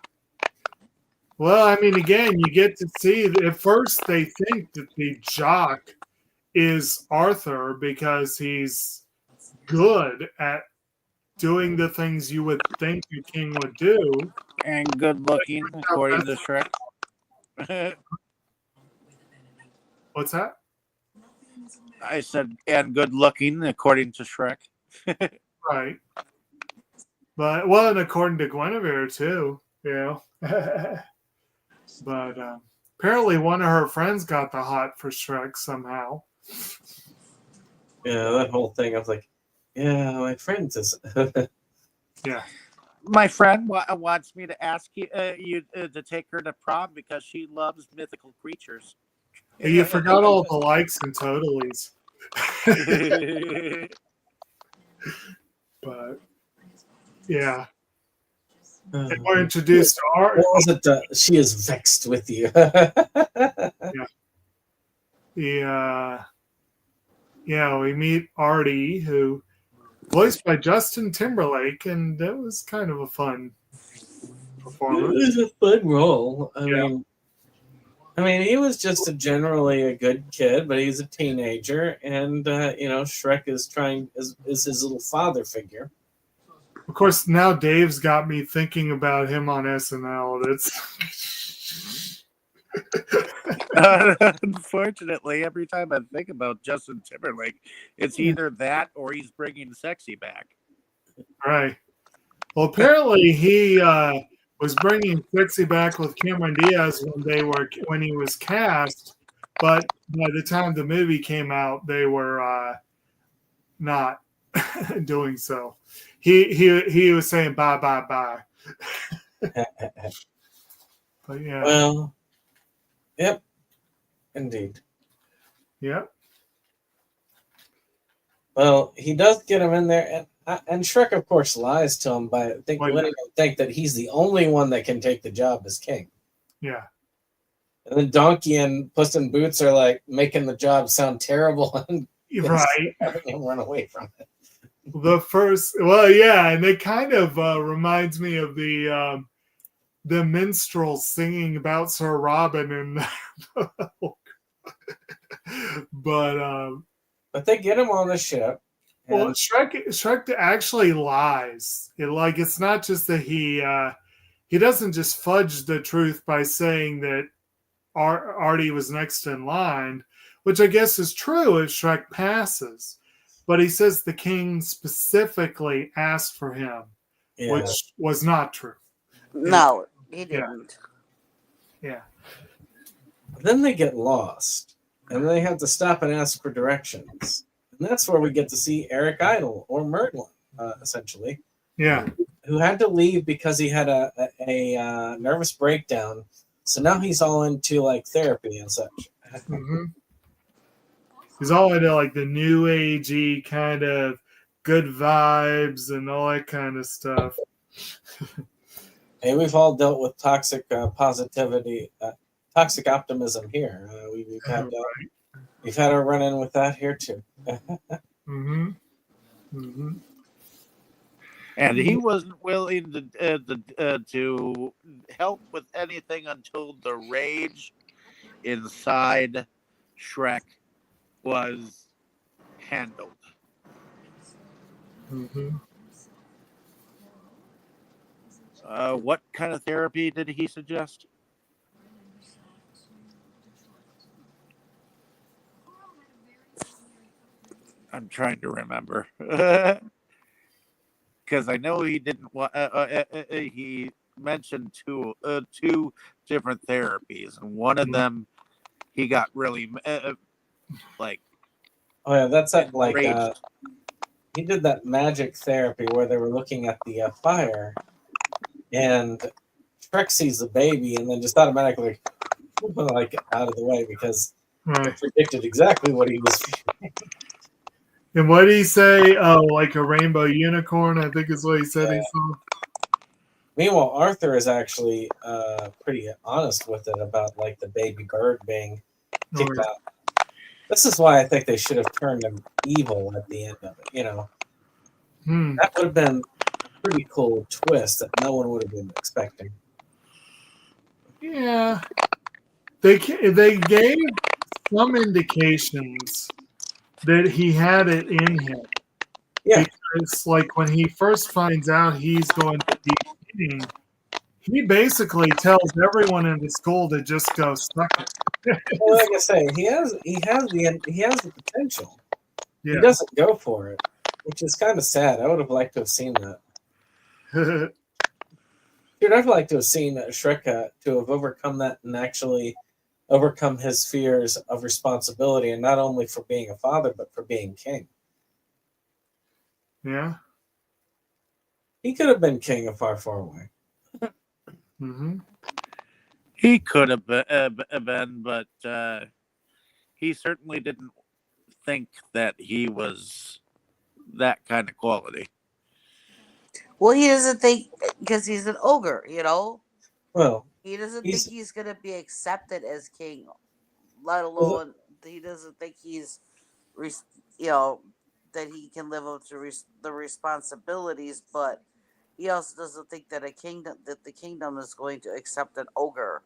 Well, I mean, again, you get to see that at first they think that the jock is Arthur because he's good at doing the things you would think a king would do. And good looking, according to Shrek. What's that? I said, and good looking, according to Shrek. Right. But, and according to Guinevere, too. But apparently one of her friends got the hot for Shrek somehow. Yeah, that whole thing. I was like, yeah, my friend is. Yeah. My friend wants me to ask you to take her to prom because she loves mythical creatures. You forgot all the likes and totalies. But yeah. And we're introduced to art. What was it? She is vexed with you. Yeah, we meet Artie, who voiced by Justin Timberlake, and that was kind of a fun performance. It was a fun role. Yeah. I mean, he was just generally a good kid, but he's a teenager, and Shrek is his little father figure. Of course, now Dave's got me thinking about him on SNL. It's Unfortunately, every time I think about Justin Timberlake, it's either that or he's bringing sexy back. right. Well, apparently he was bringing sexy back with Cameron Diaz when he was cast, but by the time the movie came out, they were not doing so. He was saying bye bye bye. But yeah. Well, yep, indeed. Yep. Well, he does get him in there, and Shrek, of course, lies to him by letting him think that he's the only one that can take the job as king. Yeah. And then Donkey and Puss in Boots are like making the job sound terrible, and right, having him run away from it. And it kind of reminds me of the minstrels singing about Sir Robin and but they get him on the ship. Well, Shrek actually lies. It's not just that he doesn't just fudge the truth by saying that Artie was next in line, which I guess is true if Shrek passes. But he says the king specifically asked for him, which was not true. No, he didn't. Yeah. Then they get lost, and they have to stop and ask for directions. And that's where we get to see Eric Idle, or Merlin, essentially. Yeah. Who had to leave because he had a nervous breakdown. So now he's all into like therapy and such. Mm-hmm. He's all into like the new agey kind of good vibes and all that kind of stuff. Hey, we've all dealt with toxic positivity, toxic optimism here. We've had a run in with that here too. Mm-hmm. Mm-hmm. And he wasn't willing to help with anything until the rage inside Shrek was handled. Mm-hmm. What kind of therapy did he suggest? I'm trying to remember. Because I know he didn't want. He mentioned two different therapies, and one of them he got really like. Oh yeah, that's that like he did that magic therapy where they were looking at the fire, and Shrek sees the baby, and then just automatically like out of the way because it predicted exactly what he was feeling. And what did he say? Oh, like a rainbow unicorn, I think is what he said he saw. Meanwhile, Arthur is actually pretty honest with it about like the baby bird being kicked out. This is why I think they should have turned him evil at the end of it. That would have been a pretty cool twist that no one would have been expecting. Yeah, they gave some indications that he had it in him. Yeah. Because like when he first finds out he's going to be king, he basically tells everyone in the school to just go suck it. Well, like I say, he has the potential. Yeah. He doesn't go for it, which is kind of sad. I would have liked to have seen that. Dude, I'd like to have seen Shrek to have overcome that and actually overcome his fears of responsibility, and not only for being a father, but for being king. Yeah. He could have been king of Far, Far Away. Mm-hmm. He could have been, but he certainly didn't think that he was that kind of quality. Well, he doesn't think because he's an ogre, you know. Well, He doesn't he's think he's gonna be accepted as king, let well, alone he doesn't think he's, you know, that he can live up to the responsibilities. But he also doesn't think that the kingdom is going to accept an ogre.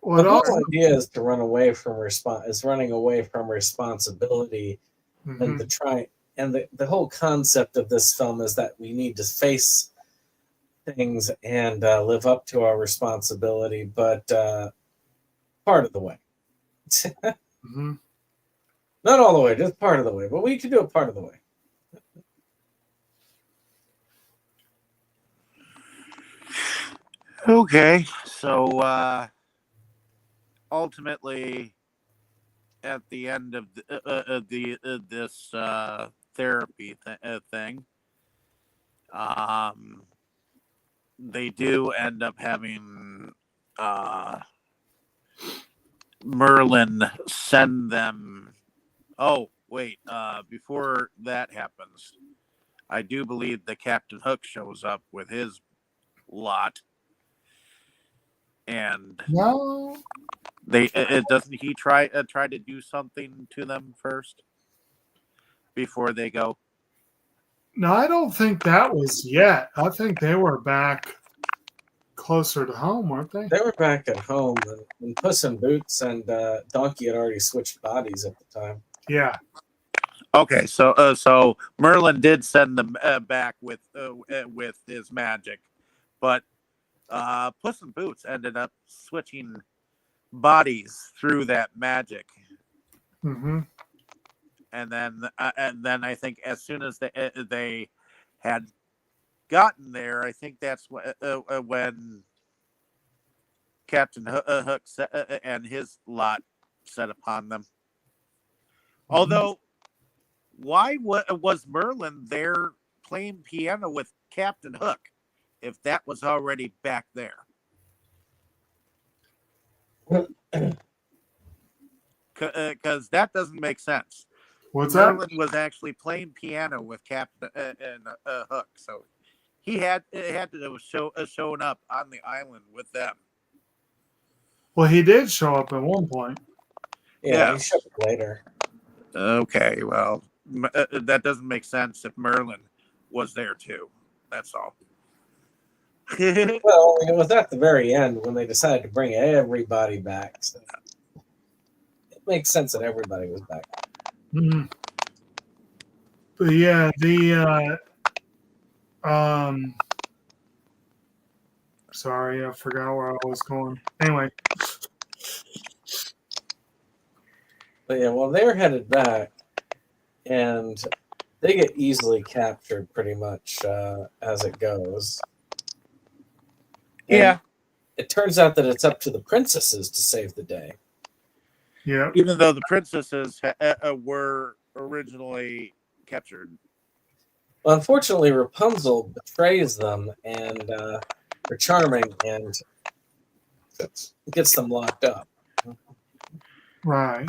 Well, it the also, whole idea is to run away from running away from responsibility, and mhm. the whole concept of this film is that we need to face things and live up to our responsibility, but part of the way. Mm-hmm. Not all the way, just part of the way, but we can do it part of the way. Okay, so ultimately, at the end of this therapy thing, um, they do end up having Merlin send them. Oh, wait! Before that happens, I do believe that Captain Hook shows up with his lot, and No, it doesn't he try to do something to them first before they go. no, I don't think that was yet. I think they were back closer to home, weren't they? They were back at home, and Puss in Boots and Donkey had already switched bodies at the time. Yeah. Okay, so Merlin did send them back with his magic, but Puss in Boots ended up switching bodies through that magic, Mm-hmm. and then I think as soon as they had gotten there, I think that's when Captain Hook and his lot set upon them. Mm-hmm. Although, why was Merlin there playing piano with Captain Hook if that was already back there? Because that doesn't make sense. What's that? Merlin was actually playing piano with Captain Hook, so he had to have shown up on the island with them. Well, he did show up at one point. Yeah, he showed up later. Okay, well, that doesn't make sense if Merlin was there too. That's all. Well, it was at the very end when they decided to bring everybody back. So it makes sense that everybody was back. Mm-hmm. But yeah, sorry, I forgot where I was going. Anyway. But yeah, well, they're headed back, and they get easily captured pretty much as it goes. And yeah. It turns out that it's up to the princesses to save the day. Yeah. Even though the princesses were originally captured. Well, unfortunately, Rapunzel betrays them, and her charming and gets them locked up. Right.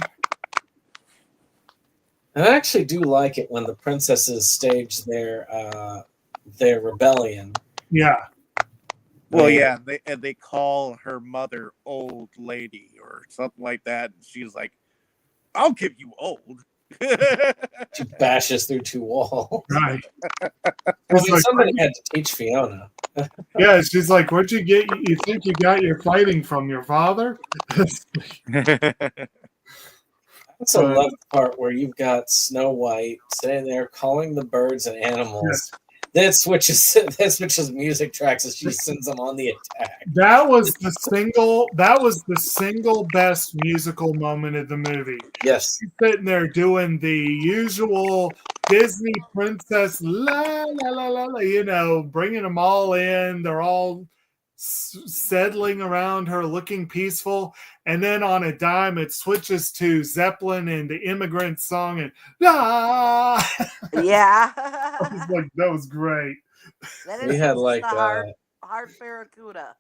And I actually do like it when the princesses stage their rebellion. Yeah. Well, yeah, they call her mother old lady or something like that. And she's like, "I'll give you old." She bashes through two walls. Right. I mean, like, somebody had to teach Fiona. Yeah, she's like, "Where'd you get? You think you got your fighting from your father?" I also love the part where you've got Snow White sitting there calling the birds and animals. That switches music tracks as she sends them on the attack. That was the single best musical moment of the movie. Yes. She's sitting there doing the usual Disney princess, la la la la la, you know, bringing them all in. They're all settling around her, looking peaceful. And then on a dime, it switches to Zeppelin and the Immigrant Song, and ah, Yeah. that was great. That We is had just like the heart barracuda.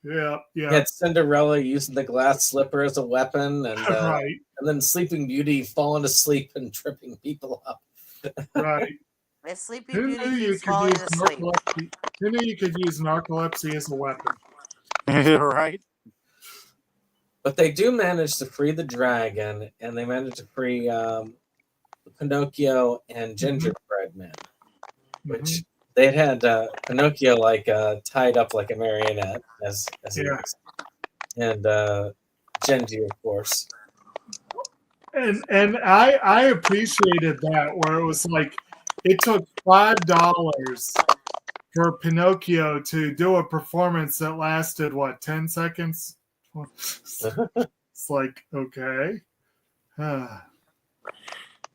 Yeah, we yeah, had Cinderella using the glass slipper as a weapon, right, and then Sleeping Beauty falling asleep and tripping people up. right. If Sleeping Who Beauty knew you keeps could falling use asleep. narcolepsy? Who knew you could use narcolepsy as a weapon? Right? But they do manage to free the dragon, and they manage to free Pinocchio and Gingerbread Man, which they'd had Pinocchio tied up like a marionette, as he Yeah. was, and Genji, of course. And I appreciated that, where it was like it took $5 for Pinocchio to do a performance that lasted what, 10 seconds? It's like, okay.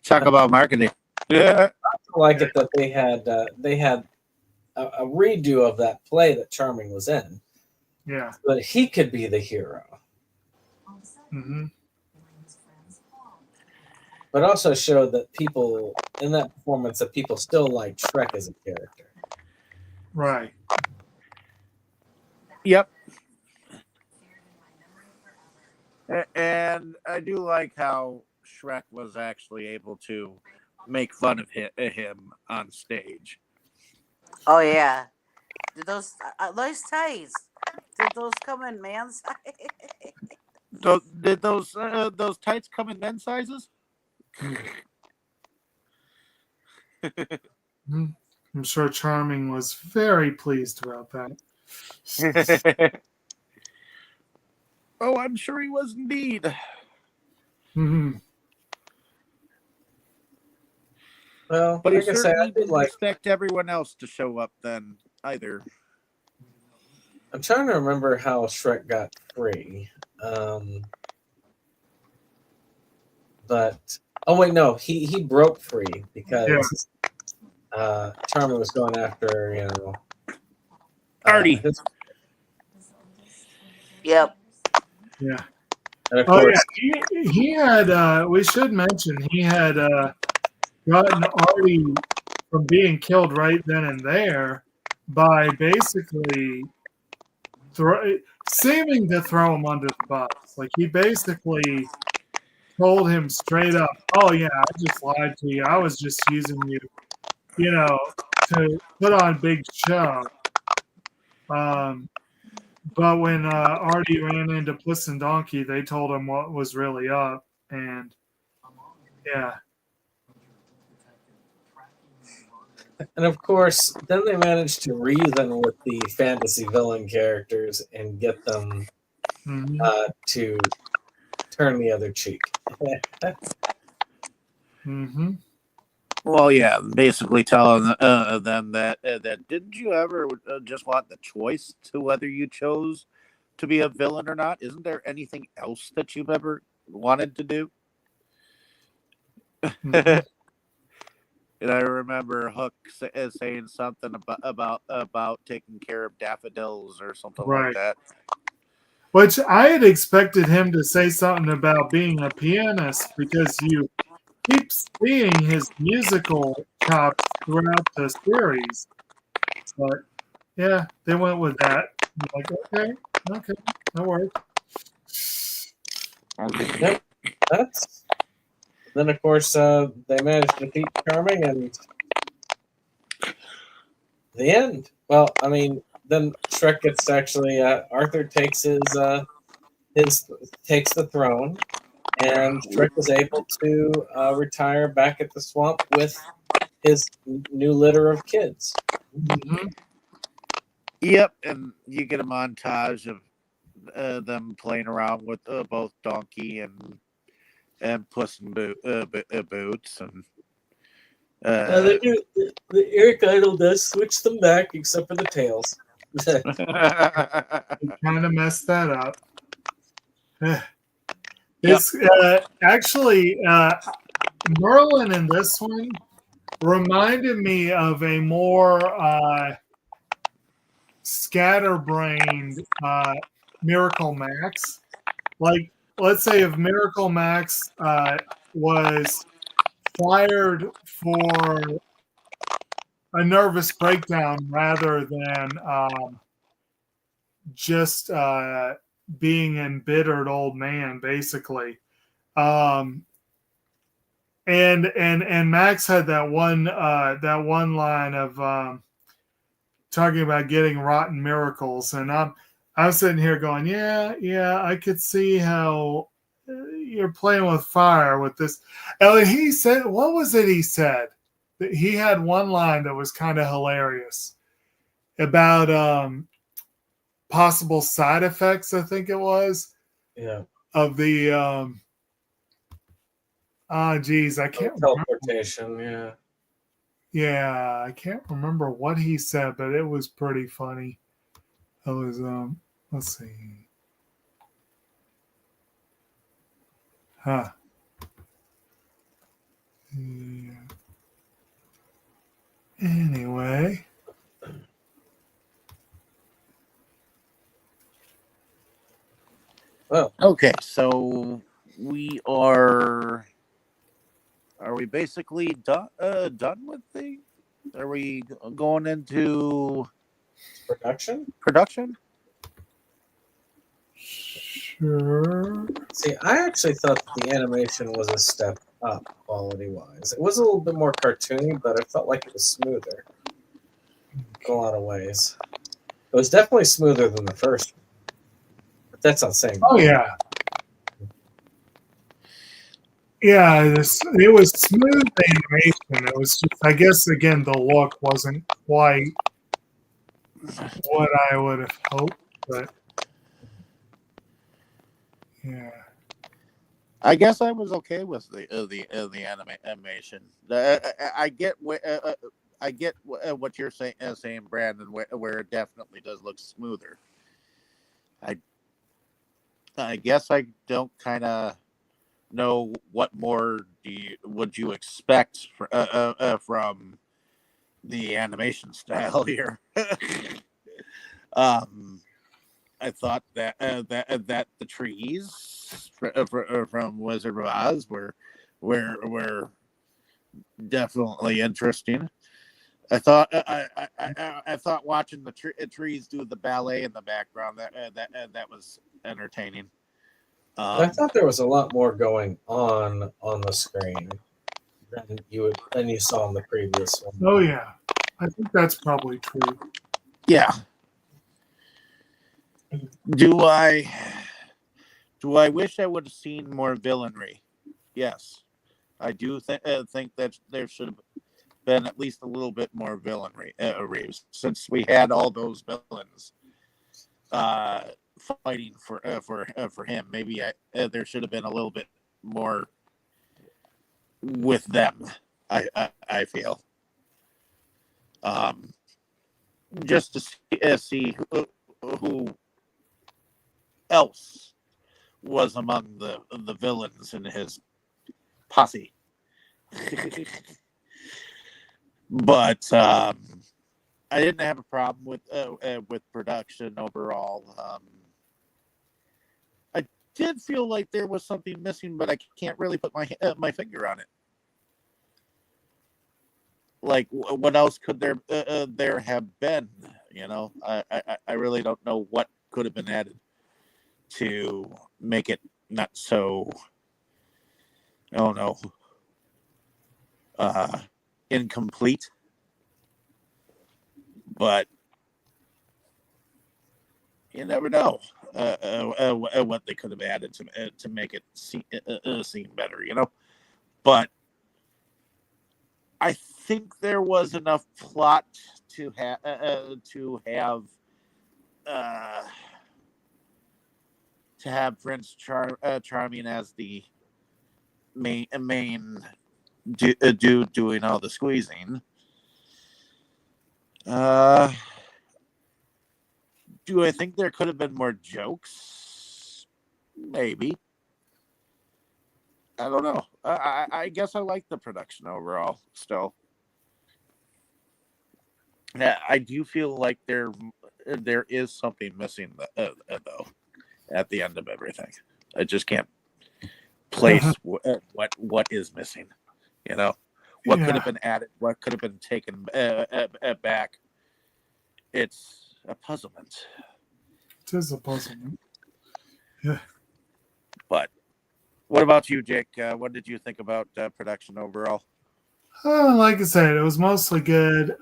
Talk about marketing. Yeah. I like it that they had a redo of that play that Charming was in, Yeah. but he could be the hero. Mm-hmm. But also showed that people in that performance that people still like Shrek as a character. Right. Yep. And I do like how Shrek was actually able to make fun of him on stage. Oh yeah. Did those ties? Did those come in man size? Did those tights come in men's sizes? I'm sure Charming was very pleased about that. Oh, I'm sure he was indeed. Mm-hmm. Well, But he like I said, certainly I did didn't like. expect everyone else to show up then either. I'm trying to remember how Shrek got free. But oh wait, no, he broke free because Charming was going after Artie. Yep. Yeah. And of Oh course, yeah, he had. We should mention he had gotten Artie from being killed right then and there by basically seeming to throw him under the bus. Like he basically told him straight up, "Oh yeah, I just lied to you. I was just using you, you know, to put on a big show." But when Artie ran into Puss and Donkey, they told him what was really up, and yeah. and of course, then they managed to reason with the fantasy villain characters and get them to turn the other cheek. Mm-hmm. Well, yeah, basically telling them that didn't you ever just want the choice to whether you chose to be a villain or not? Isn't there anything else that you've ever wanted to do? Mm-hmm. And I remember Hook saying something about taking care of daffodils or something Right. like that. Which I had expected him to say something about being a pianist, because you keep seeing his musical chops throughout the series. But yeah, they went with that. I'm like, okay, that works. Yep, that's. Then of course they managed to defeat Charming, and the end. Well, I mean, then Shrek gets to actually Arthur takes takes the throne, and Shrek is able to retire back at the swamp with his new litter of kids. Mm-hmm. Yep, and you get a montage of them playing around with both Donkey and Puss in Boots, and The Eric Idle does switch them back, except for the tails. He kind of messed that up. It's actually Merlin in this one reminded me of a more scatterbrained Miracle Max. Like, let's say if Miracle Max was fired for a nervous breakdown rather than just being embittered old man, basically. Um, and Max had that one line of talking about getting rotten miracles, and I'm sitting here going, yeah, I could see how you're playing with fire with this. And he said, what was it he said? He had one line that was kind of hilarious about possible side effects, I think it was. Yeah. Of the geez, I can't remember. Teleportation, yeah. Yeah, I can't remember what he said, but it was pretty funny. It was let's see. Huh. Yeah. Anyway. Well, Okay, so we are. Are we basically done with the? Are we going into production? production? Sure. See, I actually thought the animation was a step up quality wise. It was a little bit more cartoony, but I felt like it was smoother in a lot of ways. It was definitely smoother than the first one, but that's not saying. Oh yeah. Yeah, it was smooth animation. It was just, I guess, again, the look wasn't quite what I would have hoped, but yeah. I guess I was okay with the animation. I get what you're saying, Brandon, where it definitely does look smoother. I guess I don't kind of know what more would you expect from the animation style here. I thought that that the trees from Wizard of Oz were definitely interesting. I thought watching the trees do the ballet in the background that was entertaining. I thought there was a lot more going on the screen than you saw in the previous one. Oh yeah, I think that's probably true. Yeah. Do I wish I would have seen more villainry? Yes, I do think that there should have been at least a little bit more villainry, Reeves, since we had all those villains fighting for him. Maybe there should have been a little bit more with them. I feel just to see who else was among the villains in his posse. But I didn't have a problem with production overall. I did feel like there was something missing, but I can't really put my finger on it. Like, what else could there have been? You know, I really don't know what could have been added to make it not so, oh no, incomplete. But you never know what they could have added to make it seem better, you know. But I think there was enough plot to have Prince Charming as the main dude doing all the squeezing. Do I think there could have been more jokes? Maybe. I don't know. I guess I like the production overall still. Yeah, I do feel like there is something missing though at the end of everything. I just can't place what is missing. You know, what could have Yeah, been added, what could have been taken back. It's a puzzlement. it is a puzzle. Yeah. But what about you, Jake? What did you think about production overall? Like I said, it was mostly good.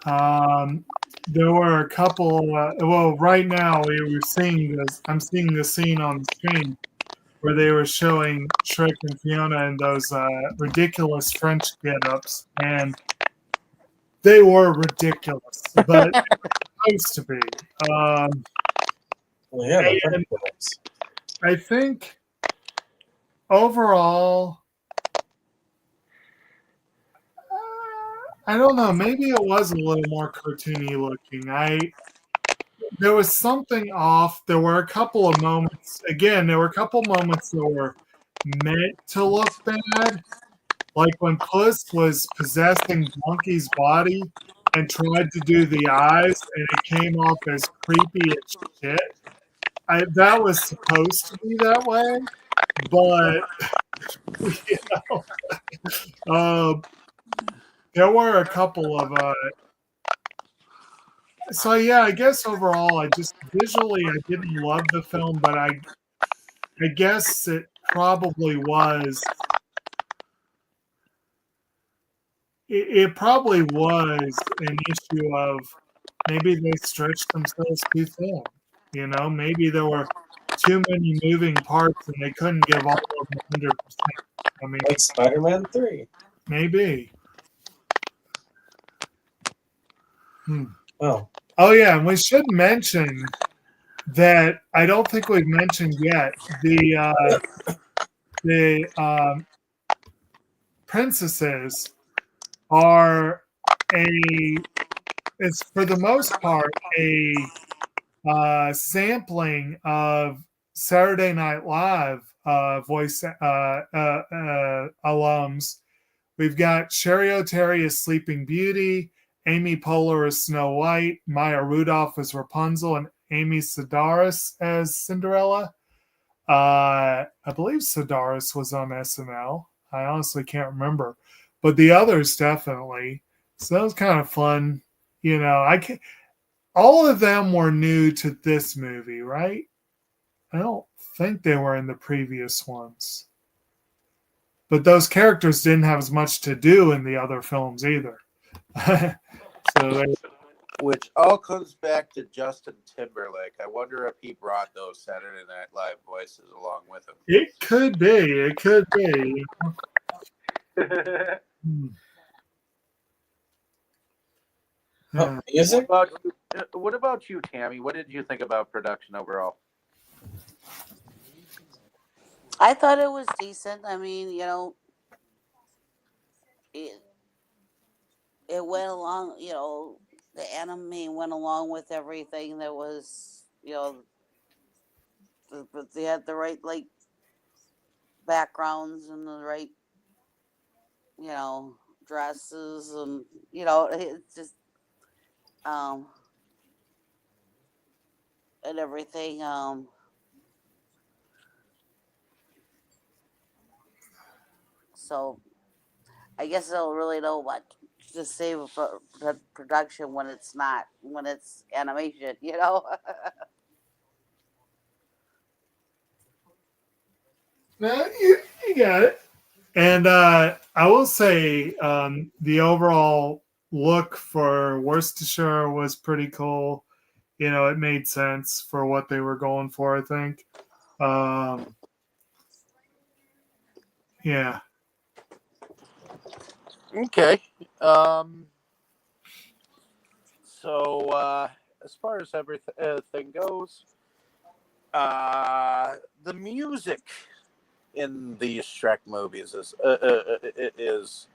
There were a couple. Well, right now we were seeing this. I'm seeing the scene on the screen where they were showing Shrek and Fiona in those ridiculous French get-ups, and they were ridiculous, but supposed to be. Um, Well, yeah, the and Filmz. I think overall, I don't know. Maybe it was a little more cartoony looking. There was something off. There were a couple of moments. Again, there were a couple moments that were meant to look bad, like when Puss was possessing Monkey's body and tried to do the eyes, and it came off as creepy as shit. That was supposed to be that way, but you know, there were a couple of. So yeah, I guess overall, I just visually I didn't love the film, but I guess it probably was. It probably was an issue of maybe they stretched themselves too thin. You know, maybe there were too many moving parts and they couldn't give all of them 100%. I mean, Like Spider-Man 3. maybe. Oh, Oh yeah, and we should mention that I don't think we've mentioned yet the princesses are it's for the most part a sampling of Saturday Night Live voice alums. We've got Sherry O'Terry as Sleeping Beauty, Amy Poehler as Snow White, Maya Rudolph as Rapunzel, and Amy Sedaris as Cinderella. I believe Sedaris was on SNL. I honestly can't remember, but the others definitely. So that was kind of fun. You know, I can all of them were new to this movie, right? I don't think they were in the previous ones. But those characters didn't have as much to do in the other films either. Which all comes back to Justin Timberlake. I wonder if he brought those Saturday Night Live voices along with him. It could be. It could be. music? What about you, Tammy? What did you think about production overall? I thought it was decent. I mean, you know, it went along. You know, the anime went along with everything that was. You know, but they had the right like backgrounds and the right, you know, dresses, and you know, it's just and everything. So I guess I don't really know what to say for production when it's not when it's animation, you know. No, you got it. And I will say the overall look for Worcestershire was pretty cool. You know, it made sense for what they were going for, I think. Yeah. Okay. So as far as everything goes, the music in these Shrek movies is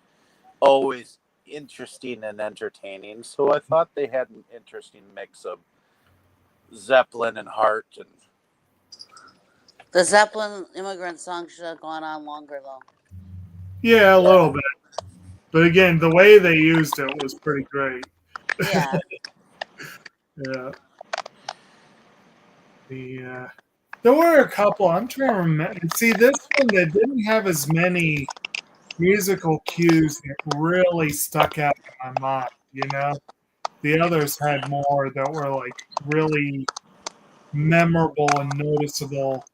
always interesting and entertaining. So I thought they had an interesting mix of Zeppelin and Hart and The Zeppelin immigrant song should have gone on longer though. Yeah, a little bit. But again, the way they used it was pretty great. Yeah. Yeah. There were a couple. I'm trying to remember. See, this one they didn't have as many musical cues that really stuck out in my mind. The others had more that were like really memorable and noticeable.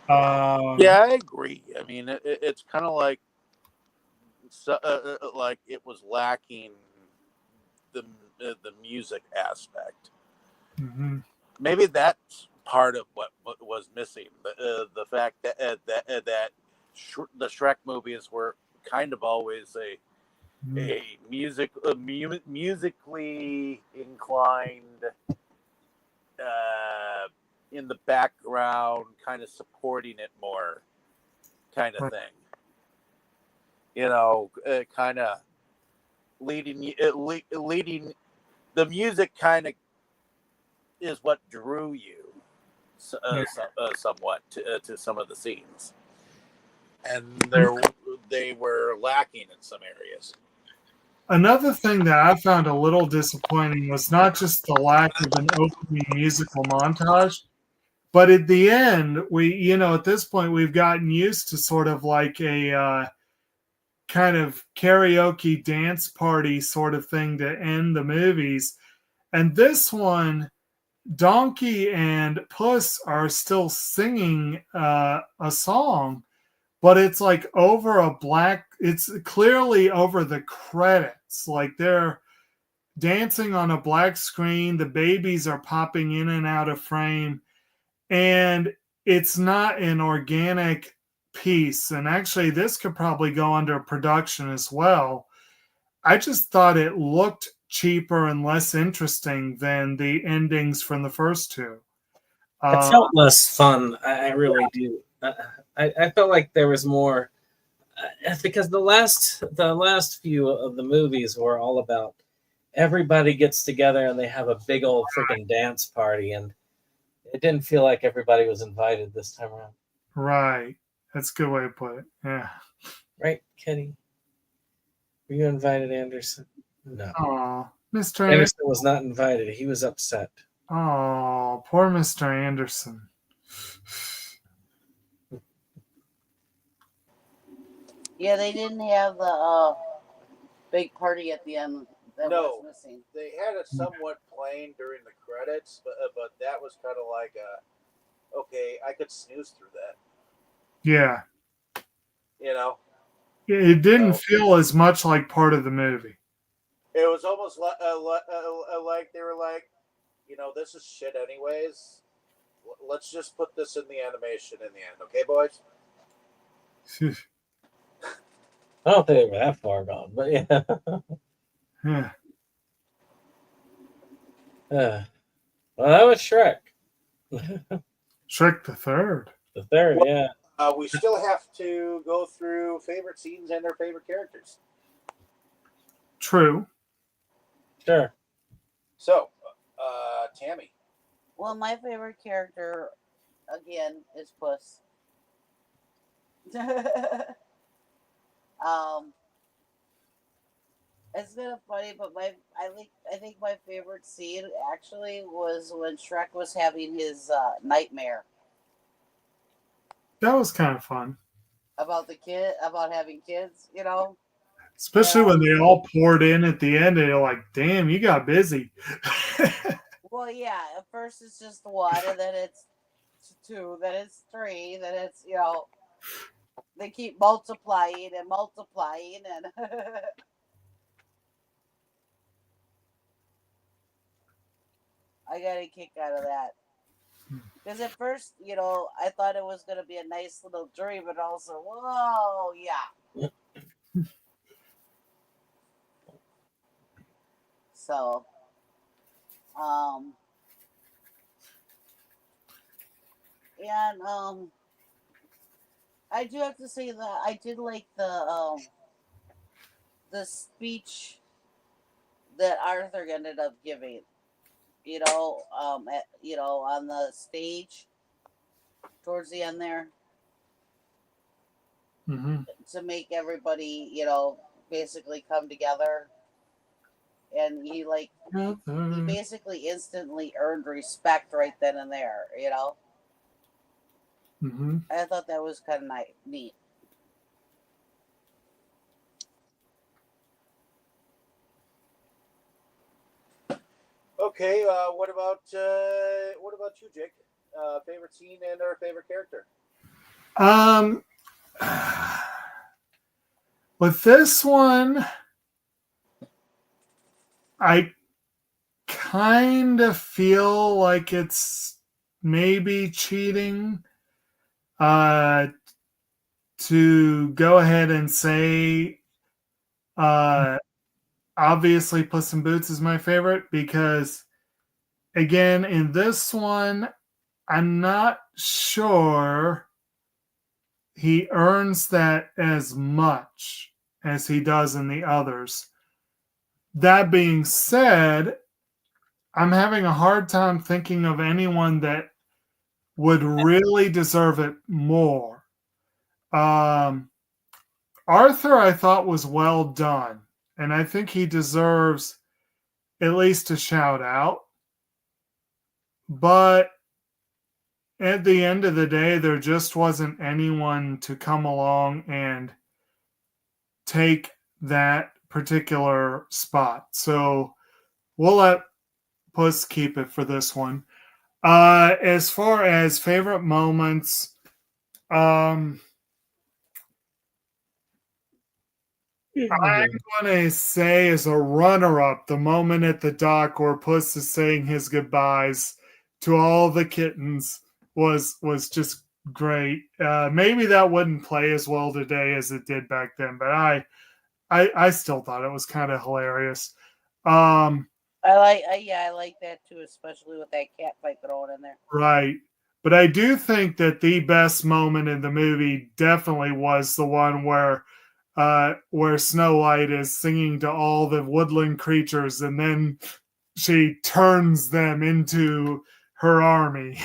Yeah, I agree. I mean, it's kind of like like it was lacking the the music aspect. Mhm. Maybe that's part of what was missing. The fact that the Shrek movies were kind of always Mhm. a musically inclined, in the background, kind of supporting it more, kind of Right. thing. Kind of leading the music kind of is what drew you Yeah. somewhat to some of the scenes, and An- they were lacking in some areas. Another thing that I found a little disappointing was not just the lack of an opening musical montage, but at the end, at this point, we've gotten used to sort of like a kind of karaoke dance party sort of thing to end the movies. And this one, Donkey and Puss are still singing a song, but it's like it's clearly over the credits. Like they're dancing on a black screen. The babies are popping in and out of frame, and it's not an organic piece. And actually, this could probably go under production as well. I just thought it looked cheaper and less interesting than the endings from the first two. It Uh, felt less fun. I really do. I felt like there was more because the last few of the movies were all about everybody gets together and they have a big old freaking dance party, and it didn't feel like everybody was invited this time around. right. That's a good way to put it. Yeah. Right, Kenny? Were you invited, Anderson? No. Oh, Mr. Anderson. Anderson was not invited. He was upset. Oh, poor Mr. Anderson. Yeah, they didn't have the big party at the end that was No, missing. they had it somewhat plain during the credits, but that was kind of like okay, I could snooze through that. Yeah. You know, It didn't so feel as much like part of the movie. it was almost like they were like, this is shit anyways. Let's just put this in the animation in the end, okay, boys? I don't think they were that far gone, but yeah. Yeah. Well, that was Shrek. Shrek the Third. The third, Well, yeah. we still have to go through favorite scenes and our favorite characters. True. Sure. So, Tammy. Well, my favorite character again is Puss. um, it's kind of funny, but I think my favorite scene actually was when Shrek was having his nightmare That was kind of fun. about having kids. Especially when they all poured in at the end and you're like, damn, you got busy. Well, yeah. At first it's just one, and then it's two, then it's three, then it's they keep multiplying and multiplying, and I got a kick out of that. Because at first, I thought it was going to be a nice little dream, but also, whoa, yeah. So, um, and I do have to say that I did like the speech that Arthur ended up giving. On the stage towards the end there Mm-hmm. to make everybody, basically come together. and he basically instantly earned respect right then and there. Mm-hmm. I thought that was kind of neat. Okay, what about you, Jake? Favorite scene and or favorite character? With this one, I kind of feel like it's maybe cheating to go ahead and say obviously Puss in Boots is my favorite because again in this one I'm not sure he earns that as much as he does in the others. That being said, I'm having a hard time thinking of anyone that would really deserve it more. Arthur, I thought, was well done, and I think he deserves at least a shout out. But at the end of the day, there just wasn't anyone to come along and take that particular spot. So we'll let Puss keep it for this one. As far as favorite moments, I'm going to say as a runner-up, the moment at the dock where Puss is saying his goodbyes to all the kittens was just great. Maybe that wouldn't play as well today as it did back then, but I still thought it was kind of hilarious. I like that too, especially with that cat fight thrown in there. Right. But I do think that the best moment in the movie definitely was the one where Snow White is singing to all the woodland creatures and then she turns them into her army.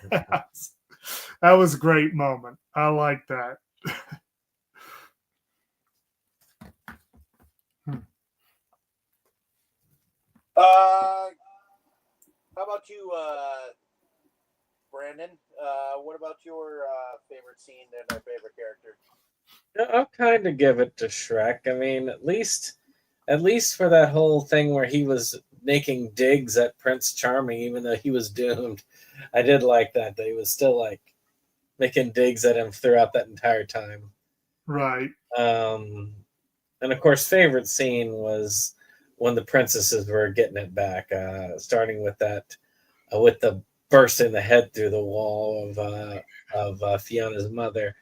That was a great moment. I like that. How about you, Brandon? What about your favorite scene and our favorite character? I'll kind of give it to Shrek. I mean, at least for that whole thing where he was making digs at Prince Charming, even though he was doomed. I did like that he was still like making digs at him throughout that entire time. Right. And of course, favorite scene was when the princesses were getting it back, starting with that, with the bursting the head through the wall of Fiona's mother,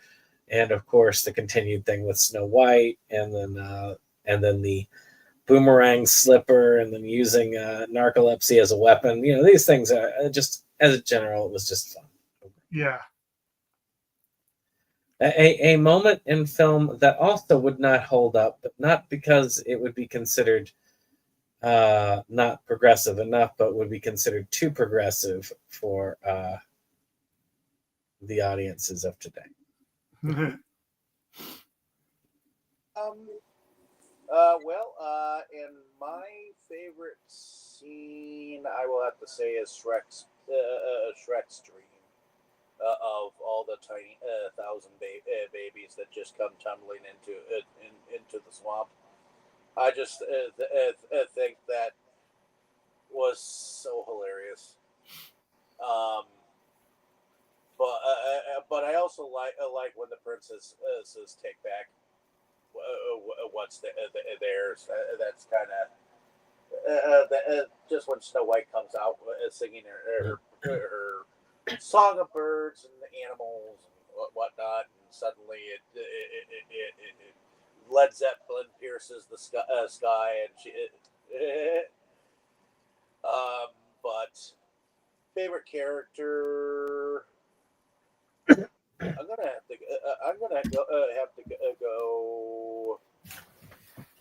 and of course the continued thing with Snow White, and then the boomerang slipper, and then using narcolepsy as a weapon. You know, these things are just, as a general, it was just fun. Yeah. A moment in film that also would not hold up, but not because it would be considered not progressive enough, but would be considered too progressive for the audiences of today. And my favorite scene, I will have to say, is Shrek's dream of all the tiny thousand babies that just come tumbling into the swamp. I just think that was so hilarious. But I also like when the princesses take back what's theirs. That's kind of just when Snow White comes out singing her song of birds and animals and whatnot, and suddenly it Led Zeppelin pierces the sky, and she. But favorite character. I'm gonna have to go.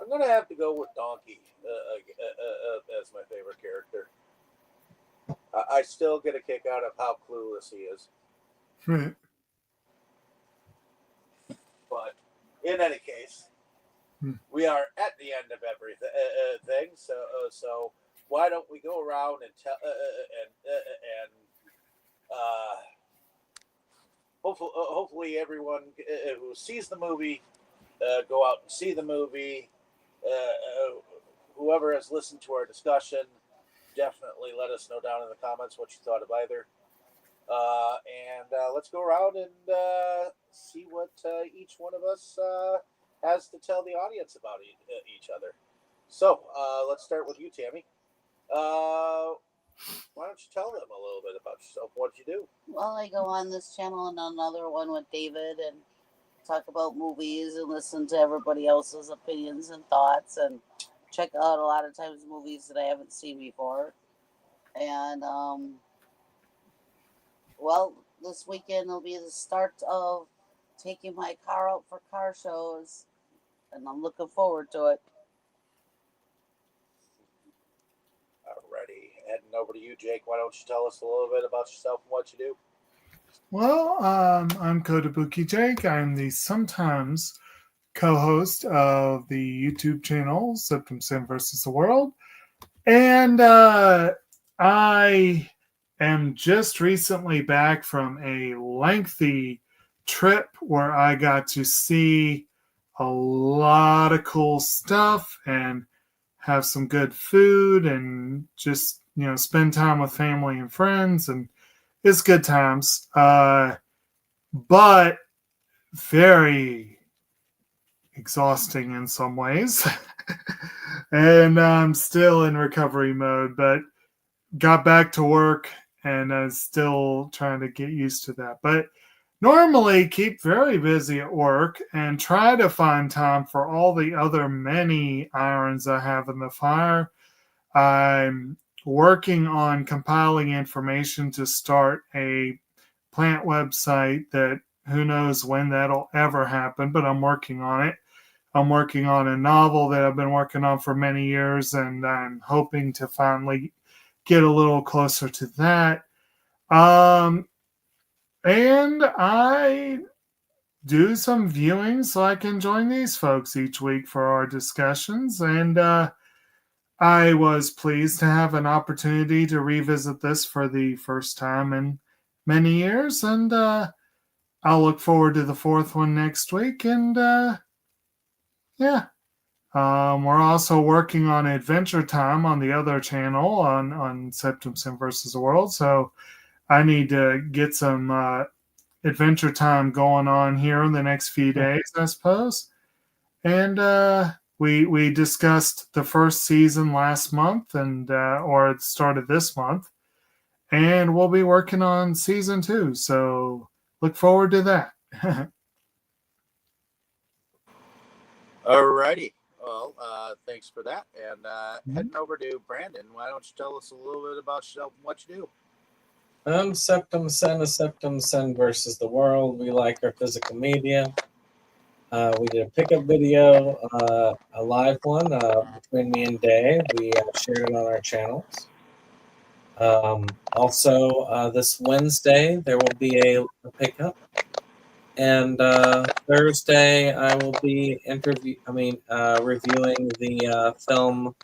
I'm gonna have to go with Donkey as my favorite character. I still get a kick out of how clueless he is. But in any case, we are at the end of everything. So why don't we go around and tell and hopefully everyone who sees the movie go out and see the movie. Whoever has listened to our discussion, definitely let us know down in the comments what you thought of either. And let's go around and see what each one of us has to tell the audience about each other. So let's start with you, Tammy. Why don't you tell them a little bit about yourself? What you do? Well, I go on this channel and another one with David and talk about movies and listen to everybody else's opinions and thoughts and check out a lot of times movies that I haven't seen before. And well, this weekend will be the start of taking my car out for car shows, and I'm looking forward to it. Alrighty, heading over to you, Jake. Why don't you tell us a little bit about yourself and what you do? Well, I'm Kotobukijake. I'm the sometimes co-host of the YouTube channel SeptumSin versus the World, and I am just recently back from a lengthy trip where I got to see a lot of cool stuff and have some good food and just, spend time with family and friends, and it's good times. But very exhausting in some ways. And I'm still in recovery mode, but got back to work and I'm still trying to get used to that. But normally keep very busy at work and try to find time for all the other many irons I have in the fire. I'm working on compiling information to start a plant website that who knows when that'll ever happen, but I'm working on it. I'm working on a novel that I've been working on for many years, and I'm hoping to finally get a little closer to that. And I do some viewing so I can join these folks each week for our discussions. And I was pleased to have an opportunity to revisit this for the first time in many years. And I'll look forward to the fourth one next week. And yeah. We're also working on Adventure Time on the other channel on SeptumSin versus the World. So I need to get some Adventure Time going on here in the next few days, I suppose. And we discussed the first season last month, and or at the start of this month, and we'll be working on season 2. So look forward to that. Alrighty. Well, thanks for that. And heading over to Brandon, why don't you tell us a little bit about yourself and what you do? I'm SeptumSin, a SeptumSin versus the World. We like our physical media. We did a pickup video, a live one between me and Dave. We shared it on our channels. Also, this Wednesday, there will be a pickup. And Thursday, I will be reviewing the film.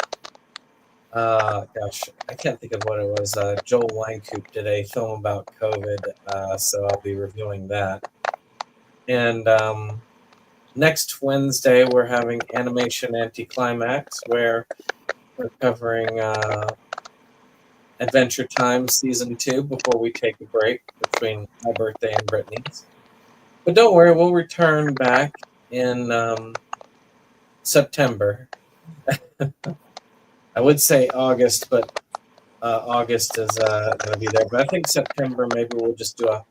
Gosh, I can't think of what it was. Joel Wynkoop did a film about COVID, so I'll be reviewing that. And next Wednesday, we're having Animation Anticlimax, where we're covering Adventure Time Season 2 before we take a break between my birthday and Brittany's. But don't worry, we'll return back in September. I would say August, but August is going to be there. But I think September, maybe we'll just do a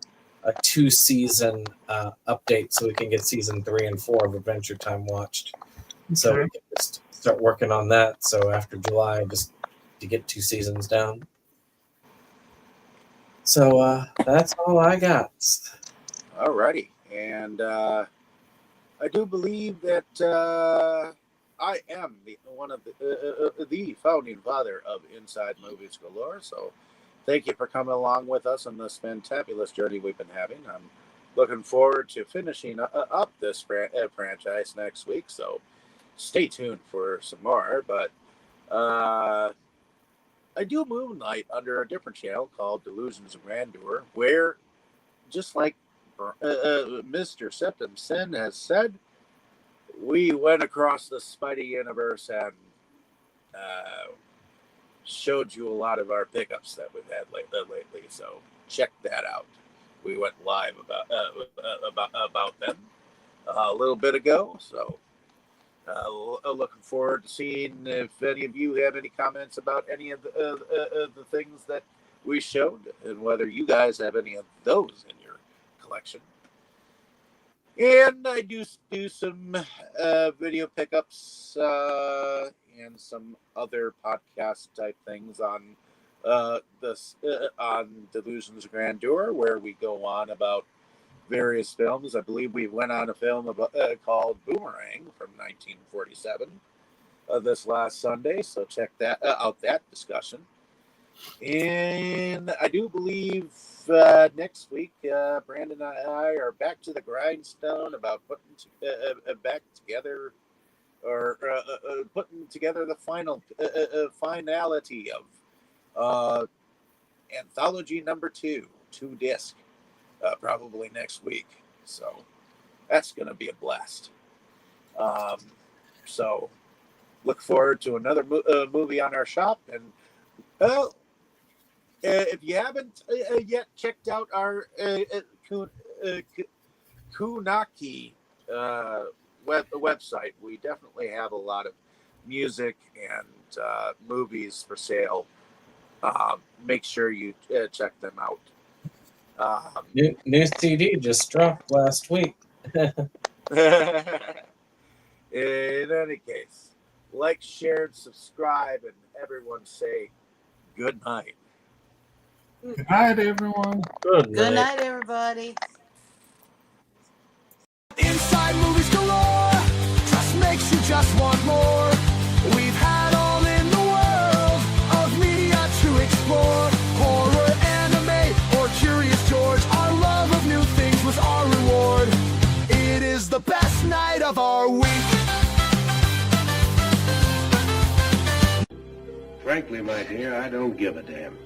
2-season update so we can get season 3 and 4 of Adventure Time watched. Okay. So we can just start working on that. So after July, just to get 2 seasons down. So that's all I got. Alrighty. And I do believe that I am one of the founding father of Inside Movies Galore. So thank you for coming along with us on this fantabulous journey we've been having. I'm looking forward to finishing up this franchise next week. So stay tuned for some more. But I do moonlight under a different channel called Delusions of Grandeur, where, just like Mr. SeptumSin has said, we went across the Spidey universe and showed you a lot of our pickups that we've had lately. So check that out. We went live about them a little bit ago. So looking forward to seeing if any of you have any comments about any of the things that we showed, and whether you guys have any of those in your collection. And I do some video pickups and some other podcast type things on on Delusions of Grandeur, where we go on about various films. I believe we went on a film called Boomerang from 1947 this last Sunday, so check that out, that discussion. And I do believe next week, Brandon and I are back to the grindstone about putting back together, or putting together the finality of anthology number 2 disc, probably next week. So that's going to be a blast. So look forward to another movie on our shop. And if you haven't yet checked out our Kunaki website, we definitely have a lot of music and movies for sale. Make sure you check them out. New CD just dropped last week. In any case, like, share, and subscribe, and everyone say good night. Good night, everyone. Good Good night, everybody. Inside movies galore, just makes you just want more. We've had all in the world of media to explore. Horror, anime, or Curious George. Our love of new things was our reward. It is the best night of our week. Frankly, my dear, I don't give a damn.